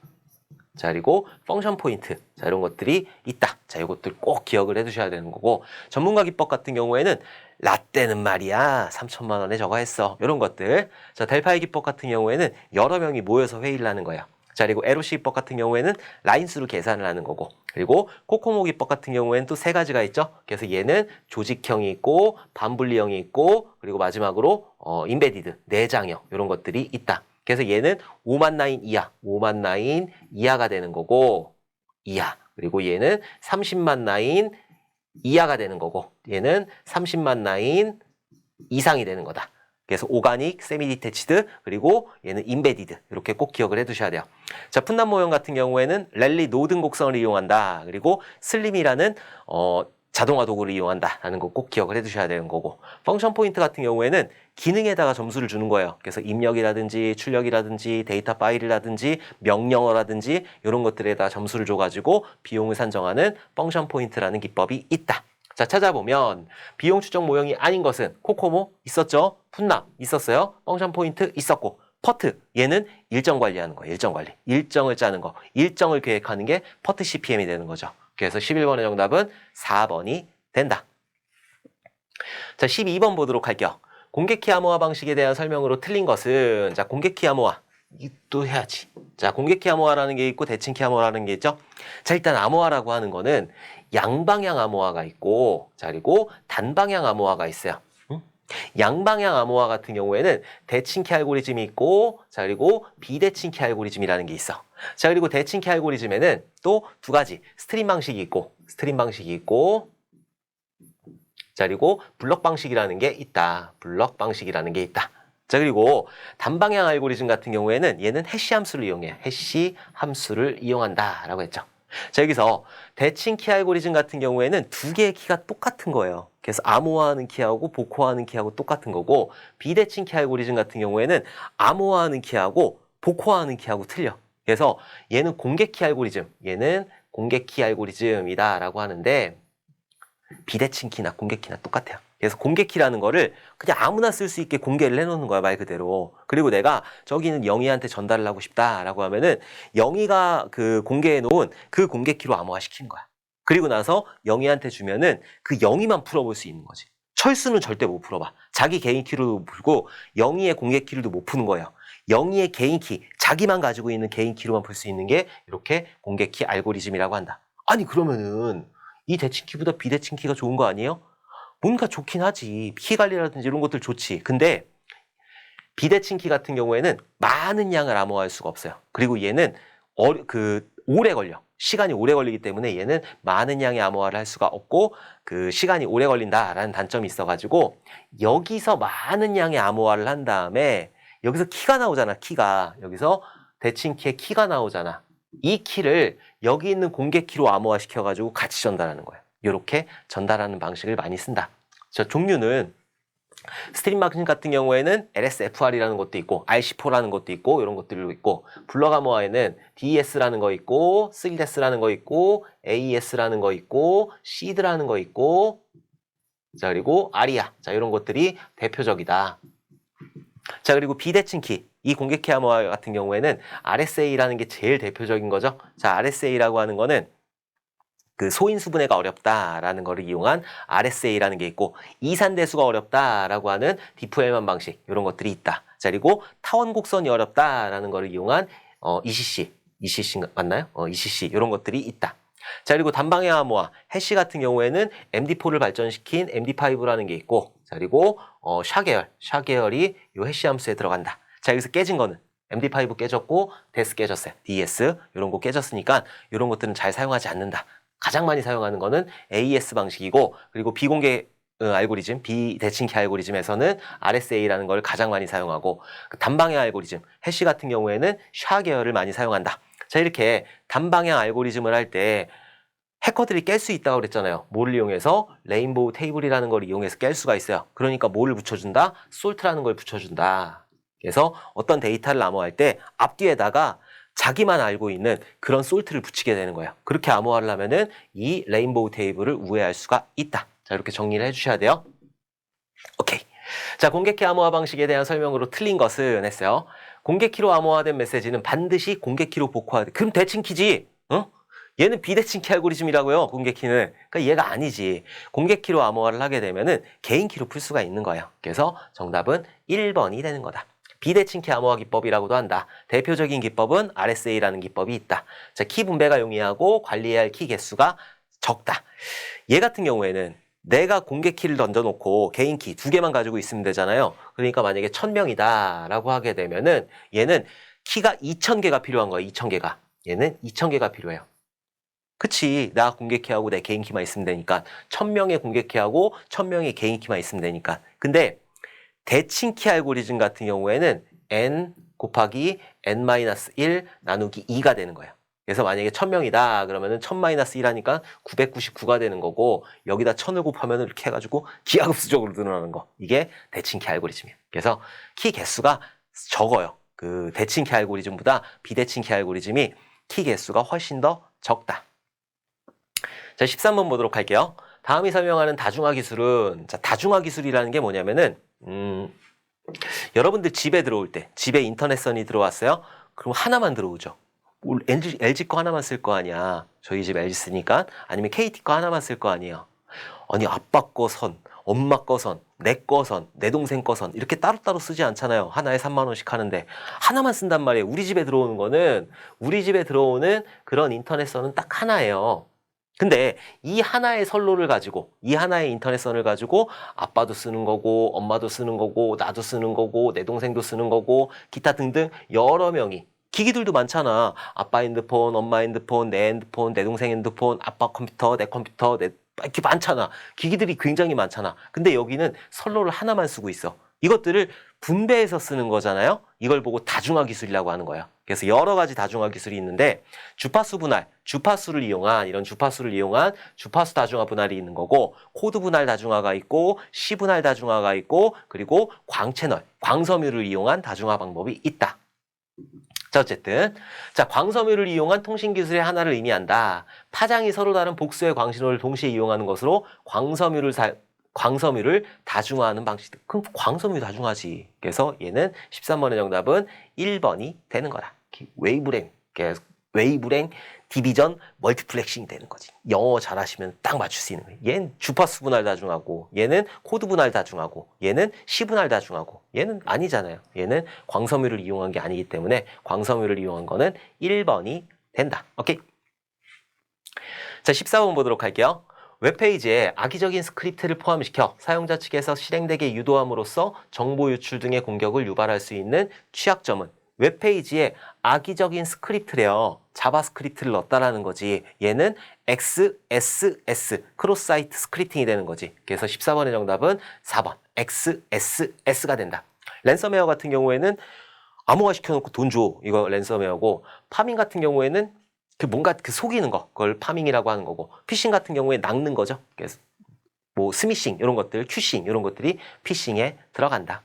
자, 그리고 펑션 포인트. 자, 이런 것들이 있다. 자, 이것들 꼭 기억을 해 두셔야 되는 거고, 전문가 기법 같은 경우에는 라떼는 말이야 3천만 원에 저거 했어. 이런 것들. 자, 델파이 기법 같은 경우에는 여러 명이 모여서 회의를 하는 거예요. 자, 그리고 LOC 기법 같은 경우에는 라인수로 계산을 하는 거고, 그리고 코코모 기법 같은 경우에는 또 세 가지가 있죠. 그래서 얘는 조직형이 있고, 반분리형이 있고, 그리고 마지막으로 인베디드, 내장형 이런 것들이 있다. 그래서 얘는 5만 라인 이하, 5만 라인 이하가 되는 거고, 이하. 그리고 얘는 30만 라인 이하가 되는 거고, 얘는 30만 라인 이상이 되는 거다. 그래서 오가닉, 세미디테치드, 그리고 얘는 인베디드. 이렇게 꼭 기억을 해두셔야 돼요. 자, 푼남 모형 같은 경우에는 랠리 노등 곡선을 이용한다. 그리고 슬림이라는 자동화 도구를 이용한다. 라는 거 꼭 기억을 해두셔야 되는 거고, 펑션 포인트 같은 경우에는 기능에다가 점수를 주는 거예요. 그래서 입력이라든지 출력이라든지 데이터 파일이라든지 명령어라든지 이런 것들에다 점수를 줘가지고 비용을 산정하는 펑션 포인트라는 기법이 있다. 자, 찾아보면 비용 추정 모형이 아닌 것은 코코모 있었죠? 푼남 있었어요? 펑션 포인트 있었고, 퍼트 얘는 일정 관리하는 거예요. 일정 관리. 일정을 짜는 거. 일정을 계획하는 게 퍼트 CPM이 되는 거죠. 그래서 11번의 정답은 4번이 된다. 자, 12번 보도록 할게요. 공개키 암호화 방식에 대한 설명으로 틀린 것은, 자, 공개키 암호화 또 해야지. 자, 공개키 암호화라는 게 있고 대칭키 암호화라는 게 있죠. 자, 일단 암호화라고 하는 거는 양방향 암호화가 있고, 자, 그리고 단방향 암호화가 있어요. 양방향 암호화 같은 경우에는 대칭키 알고리즘이 있고, 자, 그리고 비대칭키 알고리즘이라는 게 있어. 자, 그리고 대칭키 알고리즘에는 또 두 가지 스트림 방식이 있고, 자, 그리고 블럭 방식이라는 게 있다. 블럭 방식이라는 게 있다. 자, 그리고 단방향 알고리즘 같은 경우에는 얘는 해시 함수를 이용해. 해시 함수를 이용한다라고 했죠. 자, 여기서 대칭키 알고리즘 같은 경우에는 두 개의 키가 똑같은 거예요. 그래서 암호화하는 키하고 복호화하는 키하고 똑같은 거고, 비대칭키 알고리즘 같은 경우에는 암호화하는 키하고 복호화하는 키하고 틀려. 그래서 얘는 공개키 알고리즘, 얘는 공개키 알고리즘이다라고 하는데, 비대칭키나 공개키나 똑같아요. 그래서 공개키라는 거를 그냥 아무나 쓸 수 있게 공개를 해놓는 거야, 말 그대로. 그리고 내가 저기는 영희한테 전달을 하고 싶다라고 하면은 영희가 그 공개해 놓은 그 공개키로 암호화시키는 거야. 그리고 나서 영희한테 주면은 그 영희만 풀어볼 수 있는 거지. 철수는 절대 못 풀어봐. 자기 개인 키로도 못 풀고 영희의 공개키로도 못 푸는 거예요. 영희의 개인 키, 자기만 가지고 있는 개인 키로만 풀 수 있는 게 이렇게 공개키 알고리즘이라고 한다. 아니, 그러면은 이 대칭키보다 비대칭키가 좋은 거 아니에요? 뭔가 좋긴 하지. 키 관리라든지 이런 것들 좋지. 근데 비대칭키 같은 경우에는 많은 양을 암호화할 수가 없어요. 그리고 얘는 오래 걸려. 시간이 오래 걸리기 때문에 얘는 많은 양의 암호화를 할 수가 없고, 그 시간이 오래 걸린다라는 단점이 있어가지고, 여기서 많은 양의 암호화를 한 다음에 여기서 키가 나오잖아. 키가. 여기서 대칭키의 키가 나오잖아. 이 키를 여기 있는 공개키로 암호화 시켜가지고 같이 전달하는 거예요. 이렇게 전달하는 방식을 많이 쓴다. 자, 종류는 스트림 방식 같은 경우에는 LSFR이라는 것도 있고, RC4라는 것도 있고, 이런 것들도 있고, 블럭 암호화에는 DES라는 거 있고, 3DES라는 거 있고, AES라는 거 있고, SEED라는 거 있고, 자, 그리고 ARIA. 자, 이런 것들이 대표적이다. 자, 그리고 비대칭키. 이 공개키 암호화 같은 경우에는 RSA라는 게 제일 대표적인 거죠. 자, RSA라고 하는 거는 그 소인수분해가 어렵다라는 거를 이용한 RSA라는 게 있고, 이산대수가 어렵다라고 하는 디프헬만 방식, 이런 것들이 있다. 자, 그리고 타원 곡선이 어렵다라는 거를 이용한 ECC 맞나요? ECC 이런 것들이 있다. 자, 그리고 단방향 암호화, 해시 같은 경우에는 MD4를 발전시킨 MD5라는 게 있고, 자, 그리고 샤 계열이 이 해시 함수에 들어간다. 자, 여기서 깨진 거는 MD5 깨졌고 데스 깨졌어요. DS 이런 거 깨졌으니까 이런 것들은 잘 사용하지 않는다. 가장 많이 사용하는 거는 AES 방식이고, 그리고 비공개 알고리즘, 비대칭키 알고리즘에서는 RSA라는 걸 가장 많이 사용하고, 그 단방향 알고리즘, 해시 같은 경우에는 샤 계열을 많이 사용한다. 자, 이렇게 단방향 알고리즘을 할 때 해커들이 깰 수 있다고 그랬잖아요. 뭐를 이용해서? 레인보우 테이블이라는 걸 이용해서 깰 수가 있어요. 그러니까 뭐를 붙여준다? 솔트라는 걸 붙여준다. 그래서 어떤 데이터를 암호할 때 앞뒤에다가 자기만 알고 있는 그런 솔트를 붙이게 되는 거예요. 그렇게 암호화를 하면은 이 레인보우 테이블을 우회할 수가 있다. 자, 이렇게 정리를 해주셔야 돼요. 오케이. 자, 공개키 암호화 방식에 대한 설명으로 틀린 것은 했어요. 공개키로 암호화된 메시지는 반드시 공개키로 복호화. 그럼 대칭키지. 어? 얘는 비대칭키 알고리즘이라고요. 공개키는. 그러니까 얘가 아니지. 공개키로 암호화를 하게 되면은 개인키로 풀 수가 있는 거예요. 그래서 정답은 1번이 되는 거다. 비대칭키 암호화 기법이라고도 한다. 대표적인 기법은 RSA라는 기법이 있다. 자, 키 분배가 용이하고 관리해야 할 키 개수가 적다. 얘 같은 경우에는 내가 공개 키를 던져놓고 개인 키 2개만 가지고 있으면 되잖아요. 그러니까 만약에 1000명이다 라고 하게 되면은 얘는 키가 2000개가 필요한 거예요. 2000개가. 얘는 2000개가 필요해요. 그치. 나 공개 키하고 내 개인 키만 있으면 되니까 1000명의 공개 키하고 1000명의 개인 키만 있으면 되니까. 근데 대칭키 알고리즘 같은 경우에는 n 곱하기 n-1 나누기 2가 되는 거예요. 그래서 만약에 1000명이다 그러면은 1000-1 하니까 999가 되는 거고 여기다 1000을 곱하면 이렇게 해가지고 기하급수적으로 늘어나는 거. 이게 대칭키 알고리즘이에요. 그래서 키 개수가 적어요. 그 대칭키 알고리즘보다 비대칭키 알고리즘이 키 개수가 훨씬 더 적다. 자, 13번 보도록 할게요. 다음이 설명하는 다중화 기술은, 자, 다중화 기술이라는 게 뭐냐면은 여러분들 집에 들어올 때, 집에 인터넷선이 들어왔어요? 그럼 하나만 들어오죠. LG 거 하나만 쓸 거 아니야. 저희 집 LG 쓰니까. 아니면 KT 거 하나만 쓸 거 아니에요. 아니, 아빠 거 선, 엄마 거 선, 내 거 선, 내 동생 거 선, 이렇게 따로따로 쓰지 않잖아요. 하나에 3만 원씩 하는데. 하나만 쓴단 말이에요. 우리 집에 들어오는 거는, 우리 집에 들어오는 그런 인터넷선은 딱 하나예요. 근데 이 하나의 선로를 가지고, 이 하나의 인터넷선을 가지고 아빠도 쓰는 거고, 엄마도 쓰는 거고, 나도 쓰는 거고, 내 동생도 쓰는 거고, 기타 등등 여러 명이, 기기들도 많잖아. 아빠 핸드폰, 엄마 핸드폰, 내 핸드폰, 내 동생 핸드폰, 아빠 컴퓨터, 내 컴퓨터, 이렇게 많잖아. 기기들이 굉장히 많잖아. 근데 여기는 선로를 하나만 쓰고 있어. 이것들을 분배해서 쓰는 거잖아요. 이걸 보고 다중화 기술이라고 하는 거예요. 그래서 여러 가지 다중화 기술이 있는데 주파수 분할, 주파수를 이용한 이런 주파수를 이용한 주파수 다중화 분할이 있는 거고 코드 분할 다중화가 있고 시 분할 다중화가 있고 그리고 광채널, 광섬유를 이용한 다중화 방법이 있다. 자, 어쨌든 자, 광섬유를 이용한 통신 기술의 하나를 의미한다. 파장이 서로 다른 복수의 광신호를 동시에 이용하는 것으로 광섬유를 다중화하는 방식. 그럼 광섬유 다중화지. 그래서 얘는 13번의 정답은 1번이 되는 거다. 웨이브랭 디비전 멀티플렉싱이 되는 거지. 영어 잘하시면 딱 맞출 수 있는 거예요. 얘는 주파수 분할 다중하고 얘는 코드 분할 다중하고 얘는 시 분할 다중하고 얘는 아니잖아요. 얘는 광섬유를 이용한 게 아니기 때문에 광섬유를 이용한 거는 1번이 된다. 오케이. 자, 14번 보도록 할게요. 웹페이지에 악의적인 스크립트를 포함시켜 사용자 측에서 실행되게 유도함으로써 정보 유출 등의 공격을 유발할 수 있는 취약점은 웹페이지에 악의적인 스크립트래요. 자바스크립트를 넣었다라는 거지. 얘는 XSS, 크로스사이트 스크립팅이 되는 거지. 그래서 14번의 정답은 4번, XSS가 된다. 랜섬웨어 같은 경우에는 암호화 시켜놓고 돈 줘. 이거 랜섬웨어고, 파밍 같은 경우에는 뭔가 속이는 거, 그걸 파밍이라고 하는 거고, 피싱 같은 경우에 낚는 거죠. 그래서 뭐 스미싱 이런 것들, 큐싱 이런 것들이 피싱에 들어간다.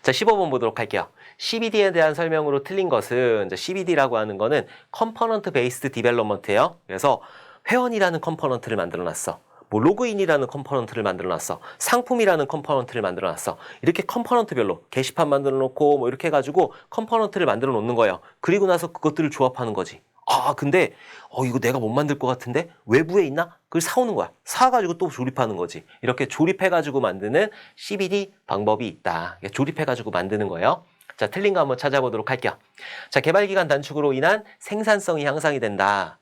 자, 15번 보도록 할게요. CBD에 대한 설명으로 틀린 것은 CBD라고 하는 거는 컴포넌트 베이스드 디벨롭먼트예요. 그래서 회원이라는 컴포넌트를 만들어 놨어. 뭐 로그인이라는 컴포넌트를 만들어 놨어. 상품이라는 컴포넌트를 만들어 놨어. 이렇게 컴포넌트별로 게시판 만들어 놓고 뭐 이렇게 해가지고 컴포넌트를 만들어 놓는 거예요. 그리고 나서 그것들을 조합하는 거지. 아, 근데 이거 내가 못 만들 것 같은데 외부에 있나? 그걸 사오는 거야. 사가지고 또 조립하는 거지. 이렇게 조립해가지고 만드는 CBD 방법이 있다. 조립해가지고 만드는 거예요. 자, 틀린 거 한번 찾아보도록 할게요. 자, 개발기간 단축으로 인한 생산성이 향상이 된다.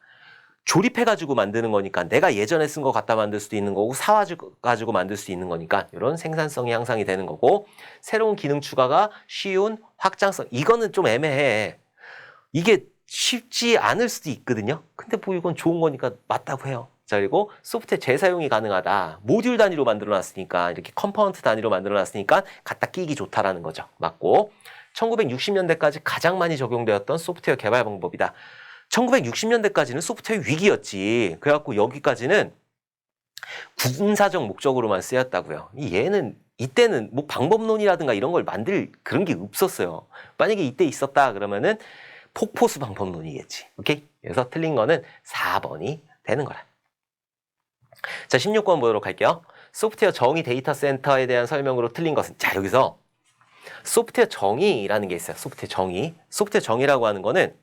조립해가지고 만드는 거니까 내가 예전에 쓴 거 갖다 만들 수도 있는 거고 사와가지고 만들 수 있는 거니까 이런 생산성이 향상이 되는 거고 새로운 기능 추가가 쉬운 확장성. 이거는 좀 애매해. 이게 쉽지 않을 수도 있거든요. 근데 뭐 이건 좋은 거니까 맞다고 해요. 자, 그리고 소프트웨어 재사용이 가능하다. 모듈 단위로 만들어 놨으니까 이렇게 컴포넌트 단위로 만들어 놨으니까 갖다 끼기 좋다라는 거죠. 맞고 1960년대까지 가장 많이 적용되었던 소프트웨어 개발 방법이다. 1960년대까지는 소프트웨어 위기였지. 그래갖고 여기까지는 군사적 목적으로만 쓰였다고요. 얘는 이때는 뭐 방법론이라든가 이런 걸 만들 그런 게 없었어요. 만약에 이때 있었다 그러면은 폭포수 방법론이겠지. 오케이? 그래서 틀린 거는 4번이 되는 거라. 자, 16번 보도록 할게요. 소프트웨어 정의 데이터 센터에 대한 설명으로 틀린 것은, 자, 여기서 소프트웨어 정의라는 게 있어요. 소프트웨어 정의. 소프트웨어 정의라고 하는 거는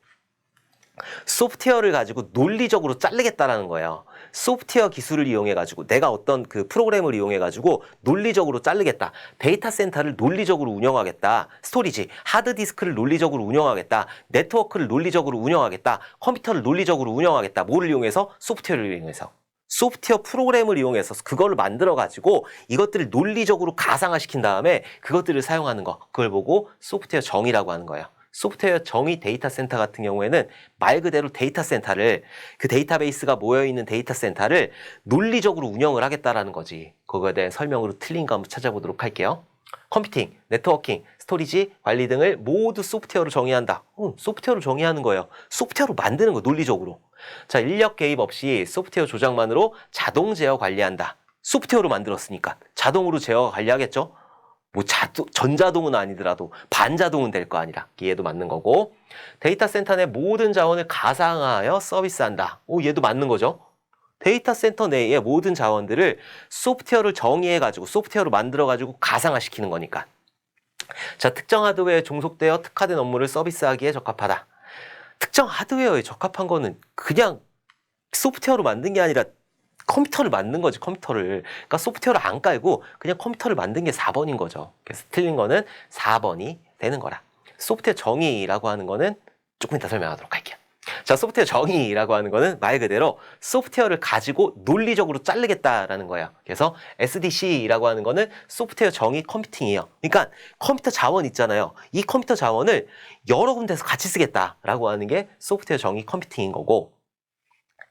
소프트웨어를 가지고 논리적으로 자르겠다라는 거예요. 소프트웨어 기술을 이용해가지고 내가 어떤 그 프로그램을 이용해가지고 논리적으로 자르겠다. 데이터 센터를 논리적으로 운영하겠다. 스토리지, 하드디스크를 논리적으로 운영하겠다. 네트워크를 논리적으로 운영하겠다. 컴퓨터를 논리적으로 운영하겠다. 뭐를 이용해서? 소프트웨어를 이용해서. 소프트웨어 프로그램을 이용해서 그걸 만들어가지고 이것들을 논리적으로 가상화시킨 다음에 그것들을 사용하는 거. 그걸 보고 소프트웨어 정의라고 하는 거예요. 소프트웨어 정의 데이터 센터 같은 경우에는 말 그대로 데이터 센터를, 그 데이터베이스가 모여있는 데이터 센터를 논리적으로 운영을 하겠다라는 거지. 그거에 대한 설명으로 틀린 거 한번 찾아보도록 할게요. 컴퓨팅, 네트워킹, 스토리지, 관리 등을 모두 소프트웨어로 정의한다. 소프트웨어로 정의하는 거예요. 소프트웨어로 만드는 거, 논리적으로. 자, 인력 개입 없이 소프트웨어 조작만으로 자동 제어 관리한다. 소프트웨어로 만들었으니까 자동으로 제어가 관리하겠죠? 뭐 전자동은 아니더라도 반자동은 될 거 아니라 얘도 맞는 거고, 데이터 센터 내 모든 자원을 가상화하여 서비스한다. 얘도 맞는 거죠. 데이터 센터 내의 모든 자원들을 소프트웨어를 정의해가지고 소프트웨어로 만들어가지고 가상화시키는 거니까. 자, 특정 하드웨어에 종속되어 특화된 업무를 서비스하기에 적합하다. 특정 하드웨어에 적합한 거는 그냥 소프트웨어로 만든 게 아니라 컴퓨터를 만든 거지, 컴퓨터를. 그러니까 소프트웨어를 안 깔고 그냥 컴퓨터를 만든 게 4번인 거죠. 그래서 틀린 거는 4번이 되는 거라. 소프트웨어 정의라고 하는 거는 조금 이따 설명하도록 할게요. 자, 소프트웨어 정의라고 하는 거는 말 그대로 소프트웨어를 가지고 논리적으로 자르겠다라는 거예요. 그래서 SDC라고 하는 거는 소프트웨어 정의 컴퓨팅이에요. 그러니까 컴퓨터 자원 있잖아요. 이 컴퓨터 자원을 여러 군데서 같이 쓰겠다라고 하는 게 소프트웨어 정의 컴퓨팅인 거고,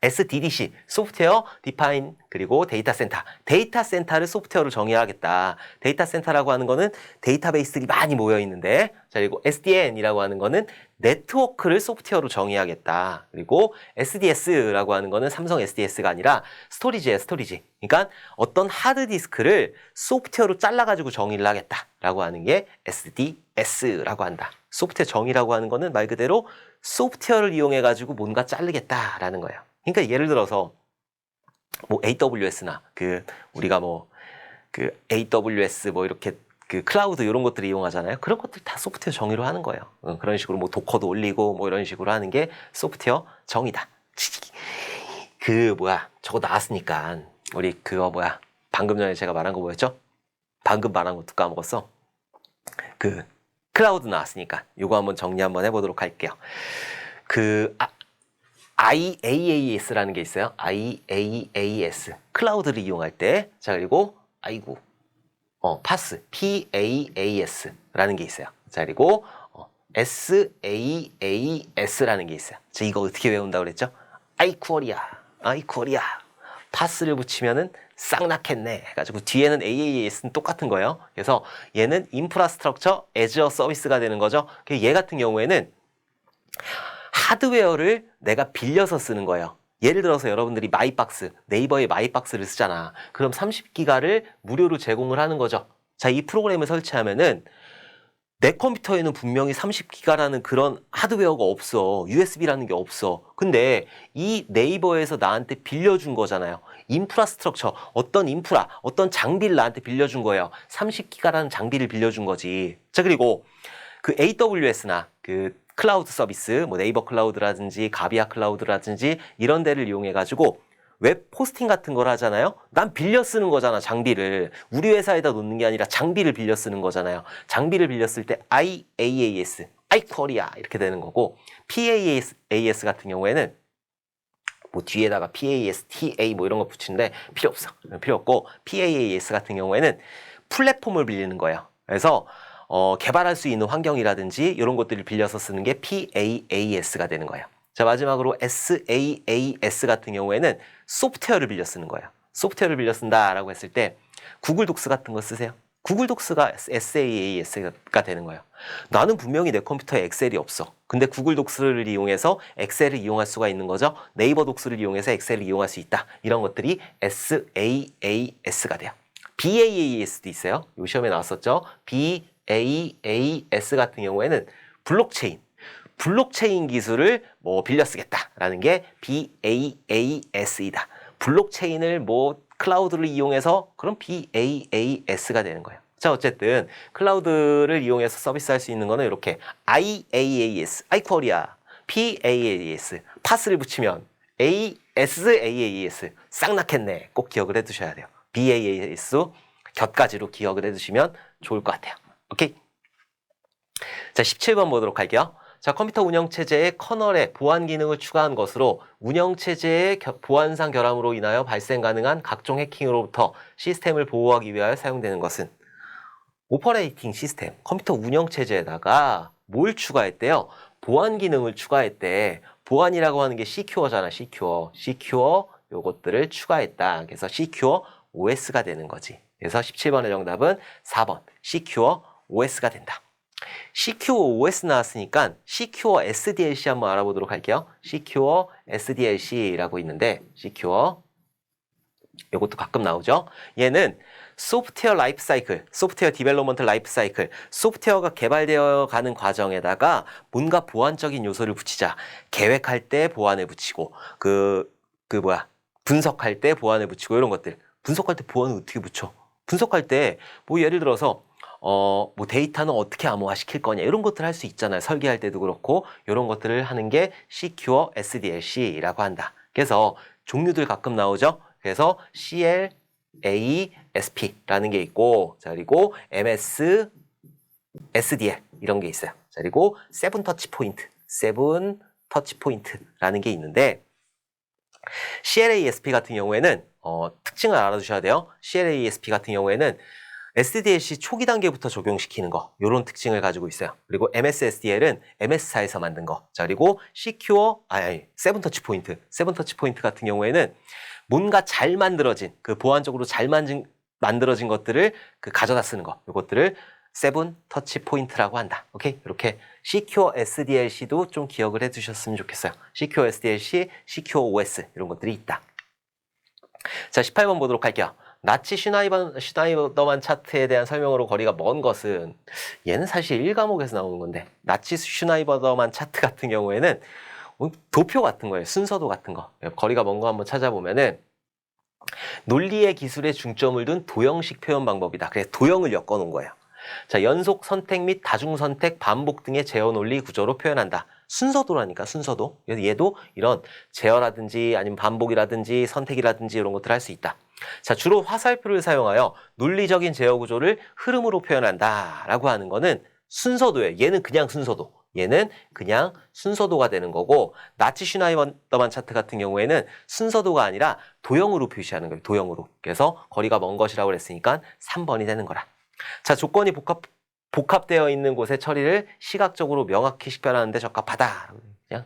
SDDC, 소프트웨어 디파인, 그리고 데이터 센터. 데이터 센터를 소프트웨어로 정의하겠다. 데이터 센터라고 하는 거는 데이터베이스들이 많이 모여 있는데, 자, 그리고 SDN이라고 하는 거는 네트워크를 소프트웨어로 정의하겠다. 그리고 SDS라고 하는 거는 삼성 SDS가 아니라 스토리지예요, 스토리지. 그러니까 어떤 하드디스크를 소프트웨어로 잘라가지고 정의를 하겠다라고 하는 게 SDS라고 한다. 소프트웨어 정의라고 하는 거는 말 그대로 소프트웨어를 이용해가지고 뭔가 자르겠다라는 거예요. 그러니까 예를 들어서 뭐 AWS나 우리가 AWS 이렇게 클라우드 이런 것들을 이용하잖아요. 그런 것들 다 소프트웨어 정의로 하는 거예요. 그런 식으로 도커도 올리고 이런 식으로 하는 게 소프트웨어 정의다. 저거 나왔으니까 우리 방금 전에 제가 말한 거 뭐였죠? 방금 말한 것도 까먹었어. 클라우드 나왔으니까 요거 한번 정리 한번 해보도록 할게요. IaaS라는 게 있어요. IaaS. 클라우드를 이용할 때. 자, 그리고 PaaS. PaaS라는 게 있어요. 자, 그리고 SaaS라는 게 있어요. 자, 이거 어떻게 외운다고 그랬죠? 아이쿠어리아. PaaS를 붙이면은 싹 낫겠네 해가지고 뒤에는 AAS는 똑같은 거예요. 그래서 얘는 인프라스트럭처 애저 서비스가 되는 거죠. 얘 같은 경우에는 하드웨어를 내가 빌려서 쓰는 거예요. 예를 들어서 여러분들이 마이박스, 네이버의 마이박스를 쓰잖아. 그럼 30기가를 무료로 제공을 하는 거죠. 자, 이 프로그램을 설치하면은 내 컴퓨터에는 분명히 30기가라는 그런 하드웨어가 없어. USB라는 게 없어. 근데 이 네이버에서 나한테 빌려준 거잖아요. 인프라스트럭처, 어떤 장비를 나한테 빌려준 거예요. 30기가라는 장비를 빌려준 거지. 자, 그리고 AWS나 클라우드 서비스, 네이버 클라우드라든지 가비아 클라우드라든지 이런 데를 이용해가지고 웹 포스팅 같은 걸 하잖아요. 난 빌려 쓰는 거잖아, 장비를. 우리 회사에다 놓는 게 아니라 장비를 빌려 쓰는 거잖아요. 장비를 빌려 쓸 때 IaaS, 아이코리아 이렇게 되는 거고, PaaS 같은 경우에는 뒤에다가 PaaS, TA 이런 거 붙이는데 필요 없어. 필요 없고, PaaS 같은 경우에는 플랫폼을 빌리는 거예요. 그래서 개발할 수 있는 환경이라든지 이런 것들을 빌려서 쓰는 게 PaaS가 되는 거예요. 자, 마지막으로 SaaS 같은 경우에는 소프트웨어를 빌려 쓰는 거예요. 소프트웨어를 빌려 쓴다라고 했을 때 구글 독스 같은 거 쓰세요. 구글 독스가 SaaS가 되는 거예요. 나는 분명히 내 컴퓨터에 엑셀이 없어. 근데 구글 독스를 이용해서 엑셀을 이용할 수가 있는 거죠. 네이버 독스를 이용해서 엑셀을 이용할 수 있다. 이런 것들이 SaaS가 돼요. BAAS도 있어요. 요 시험에 나왔었죠. BAAS 같은 경우에는 블록체인 기술을 뭐 빌려 쓰겠다라는 게 BaaS이다. 블록체인을 뭐 클라우드를 이용해서 그럼 BaaS가 되는 거예요. 자, 어쨌든 클라우드를 이용해서 서비스할 수 있는 거는 이렇게 IaaS, iQuery야. PaaS, 파스를 붙이면 ASAAS 싹 낳겠네. 꼭 기억을 해두셔야 돼요. BaaS 곁가지로 기억을 해두시면 좋을 것 같아요. 오케이. 자, 17번 보도록 할게요. 자, 컴퓨터 운영체제의 커널에 보안 기능을 추가한 것으로 운영체제의 보안상 결함으로 인하여 발생 가능한 각종 해킹으로부터 시스템을 보호하기 위하여 사용되는 것은 오퍼레이팅 시스템, 컴퓨터 운영체제에다가 뭘 추가했대요? 보안 기능을 추가했대. 보안이라고 하는 게 시큐어잖아, 시큐어. 시큐어 요것들을 추가했다. 그래서 시큐어 OS가 되는 거지. 그래서 17번의 정답은 4번, 시큐어 OS가 된다. Secure OS 나왔으니까 Secure SDLC 한번 알아보도록 할게요. Secure SDLC라고 있는데 Secure 이것도 가끔 나오죠. 얘는 소프트웨어 라이프 사이클, 소프트웨어 디벨롭먼트 라이프 사이클, 소프트웨어가 개발되어 가는 과정에다가 뭔가 보안적인 요소를 붙이자. 계획할 때 보안을 붙이고 분석할 때 보안을 붙이고 이런 것들. 분석할 때 보안을 어떻게 붙여? 분석할 때 뭐 예를 들어서 뭐 데이터는 어떻게 암호화시킬 거냐 이런 것들 할 수 있잖아요. 설계할 때도 그렇고 이런 것들을 하는 게 Secure SDLC라고 한다. 그래서 종류들 가끔 나오죠. 그래서 CLASP라는 게 있고, 자, 그리고 MS SDL 이런 게 있어요. 자, 그리고 세븐 터치 포인트라는 게 있는데 CLASP 같은 경우에는 특징을 알아두셔야 돼요. CLASP 같은 경우에는 SDLC 초기 단계부터 적용시키는 거, 이런 특징을 가지고 있어요. 그리고 MSSDL은 MS사에서 만든 거. 자, 그리고 세븐 터치 포인트 같은 경우에는 뭔가 잘 만들어진, 보안적으로 잘 만들어진 것들을 가져다 쓰는 거. 이것들을 세븐 터치 포인트라고 한다. 오케이? 이렇게 Secure SDLC도 좀 기억을 해두셨으면 좋겠어요. Secure SDLC, Secure OS 이런 것들이 있다. 자, 18번 보도록 할게요. 나치 슈나이더만 차트에 대한 설명으로 거리가 먼 것은 얘는 사실 1과목에서 나오는 건데 나치 슈나이더만 차트 같은 경우에는 도표 같은 거예요. 순서도 같은 거. 거리가 먼 거 한번 찾아보면은 논리의 기술에 중점을 둔 도형식 표현 방법이다. 그래서 도형을 엮어놓은 거예요. 자, 연속 선택 및 다중 선택, 반복 등의 제어 논리 구조로 표현한다. 순서도라니까, 순서도. 얘도 이런 제어라든지 아니면 반복이라든지 선택이라든지 이런 것들을 할 수 있다. 자, 주로 화살표를 사용하여 논리적인 제어 구조를 흐름으로 표현한다 라고 하는 거는 순서도예요. 얘는 그냥 순서도. 얘는 그냥 순서도가 되는 거고, 나치 슈나이더만 차트 같은 경우에는 순서도가 아니라 도형으로 표시하는 거예요. 도형으로. 그래서 거리가 먼 것이라고 그랬으니까 3번이 되는 거라. 자, 조건이 복합되어 있는 곳의 처리를 시각적으로 명확히 식별하는데 적합하다. 그냥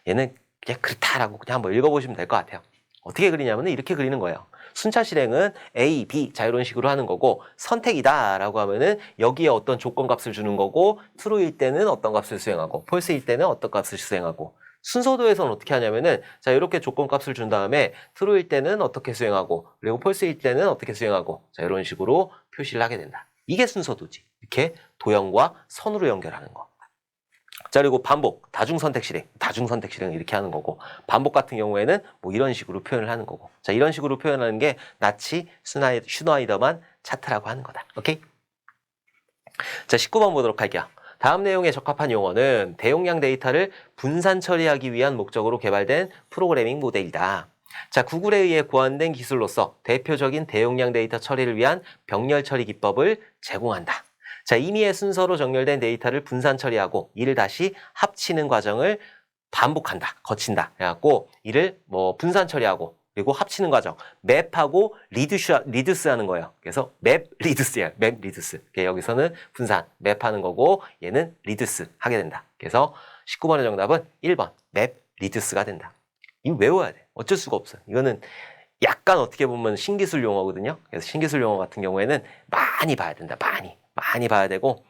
얘는 그냥 그렇다라고 그냥 한번 읽어보시면 될 것 같아요. 어떻게 그리냐면 이렇게 그리는 거예요. 순차 실행은 A, B 자 이런 식으로 하는 거고, 선택이다 라고 하면은 여기에 어떤 조건 값을 주는 거고, true일 때는 어떤 값을 수행하고, false일 때는 어떤 값을 수행하고, 순서도에서는 어떻게 하냐면은 자 이렇게 조건 값을 준 다음에 true일 때는 어떻게 수행하고, 그리고 false일 때는 어떻게 수행하고, 자 이런 식으로 표시를 하게 된다. 이게 순서도지. 이렇게 도형과 선으로 연결하는 거. 자, 그리고 반복, 다중선택 실행 이렇게 하는 거고, 반복 같은 경우에는 뭐 이런 식으로 표현을 하는 거고. 자, 이런 식으로 표현하는 게 나치 슈나이더만 차트라고 하는 거다. 오케이? 자, 19번 보도록 할게요. 다음 내용에 적합한 용어는 대용량 데이터를 분산 처리하기 위한 목적으로 개발된 프로그래밍 모델이다. 자, 구글에 의해 고안된 기술로서 대표적인 대용량 데이터 처리를 위한 병렬 처리 기법을 제공한다. 자, 임의의 순서로 정렬된 데이터를 분산 처리하고 이를 다시 합치는 과정을 거친다. 그래갖고 이를 뭐 분산 처리하고 그리고 합치는 과정, 맵하고 리듀스 하는 거예요. 그래서 맵 리듀스야. 여기서는 분산, 맵하는 거고 얘는 리듀스 하게 된다. 그래서 19번의 정답은 1번, 맵 리듀스가 된다. 이거 외워야 돼. 어쩔 수가 없어요. 이거는 약간 어떻게 보면 신기술 용어거든요. 그래서 신기술 용어 같은 경우에는 많이 봐야 된다. 많이 봐야 되고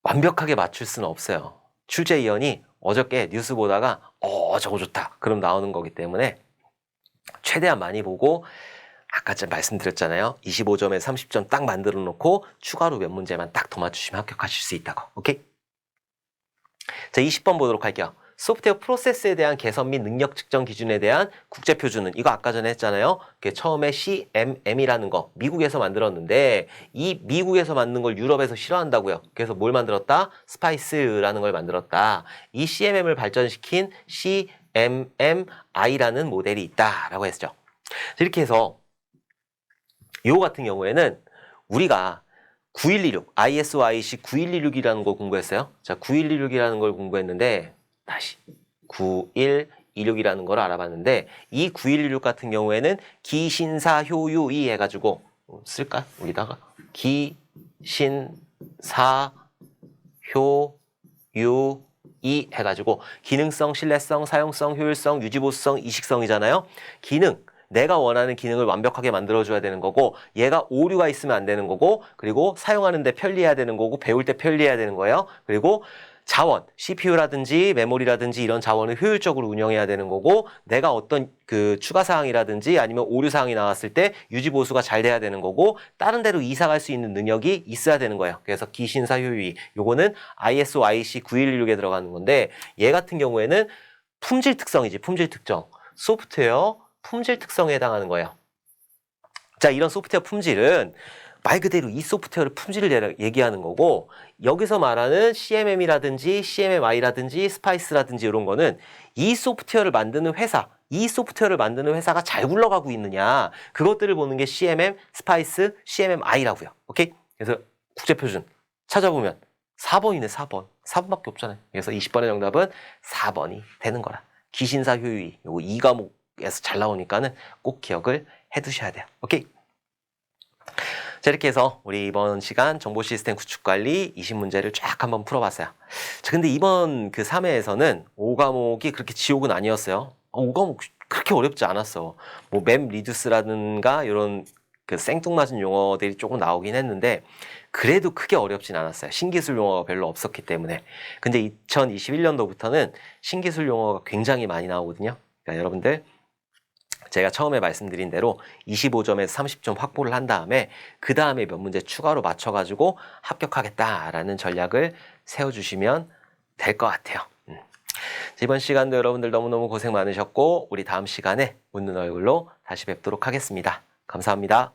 완벽하게 맞출 수는 없어요. 출제위원이 어저께 뉴스 보다가 저거 좋다. 그럼 나오는 거기 때문에 최대한 많이 보고 아까 좀 말씀드렸잖아요. 25점에 30점 딱 만들어 놓고 추가로 몇 문제만 딱 더 맞추시면 합격하실 수 있다고. 오케이? 자, 20번 보도록 할게요. 소프트웨어 프로세스에 대한 개선 및 능력 측정 기준에 대한 국제 표준은 이거 아까 전에 했잖아요. 처음에 CMM이라는 거 미국에서 만들었는데 이 미국에서 만든 걸 유럽에서 싫어한다고요. 그래서 뭘 만들었다? 스파이스라는 걸 만들었다. 이 CMM을 발전시킨 CMMI라는 모델이 있다라고 했죠. 이렇게 해서 요 같은 경우에는 우리가 9126, ISO IC 9126이라는 걸 공부했어요. 자, 9126이라는 걸 공부했는데 다시 9126이라는 걸 알아봤는데 이 9126 같은 경우에는 기신사 효유이 해가지고 쓸까? 여기다가 기신사 효유이 해가지고 기능성, 신뢰성, 사용성, 효율성, 유지보수성, 이식성이잖아요. 기능 내가 원하는 기능을 완벽하게 만들어줘야 되는 거고 얘가 오류가 있으면 안 되는 거고 그리고 사용하는데 편리해야 되는 거고 배울 때 편리해야 되는 거예요. 그리고 자원, CPU라든지 메모리라든지 이런 자원을 효율적으로 운영해야 되는 거고 내가 어떤 추가 사항이라든지 아니면 오류 사항이 나왔을 때 유지 보수가 잘 돼야 되는 거고 다른 데로 이사 갈 수 있는 능력이 있어야 되는 거예요. 그래서 기신사 효율이 요거는 ISO IC 9116에 들어가는 건데 얘 같은 경우에는 품질 특성이지 품질 특정. 소프트웨어 품질 특성에 해당하는 거예요. 자, 이런 소프트웨어 품질은 말 그대로 이 소프트웨어를 품질을 얘기하는 거고 여기서 말하는 CMM이라든지 CMMI라든지 스파이스라든지 이런 거는 이 소프트웨어를 만드는 회사, 이 소프트웨어를 만드는 회사가 잘 굴러가고 있느냐 그것들을 보는 게 CMM, 스파이스, CMMI라고요. 오케이? 그래서 국제표준 찾아보면 4번이네 4번. 4번밖에 없잖아요. 그래서 20번의 정답은 4번이 되는 거라. 기신사 효율이 요거 2과목에서 잘 나오니까는 꼭 기억을 해두셔야 돼요. 오케이? 자, 이렇게 해서 우리 이번 시간 정보 시스템 구축 관리 20문제를 쫙 한번 풀어봤어요. 자, 근데 이번 3회에서는 5과목이 그렇게 지옥은 아니었어요. 5과목 그렇게 어렵지 않았어. 뭐 맵 리듀스라든가 이런 생뚱맞은 용어들이 조금 나오긴 했는데 그래도 크게 어렵진 않았어요. 신기술 용어가 별로 없었기 때문에. 근데 2021년도부터는 신기술 용어가 굉장히 많이 나오거든요. 그러니까 여러분들 제가 처음에 말씀드린 대로 25점에서 30점 확보를 한 다음에 그 다음에 몇 문제 추가로 맞춰가지고 합격하겠다라는 전략을 세워주시면 될 것 같아요. 이번 시간도 여러분들 너무너무 고생 많으셨고 우리 다음 시간에 웃는 얼굴로 다시 뵙도록 하겠습니다. 감사합니다.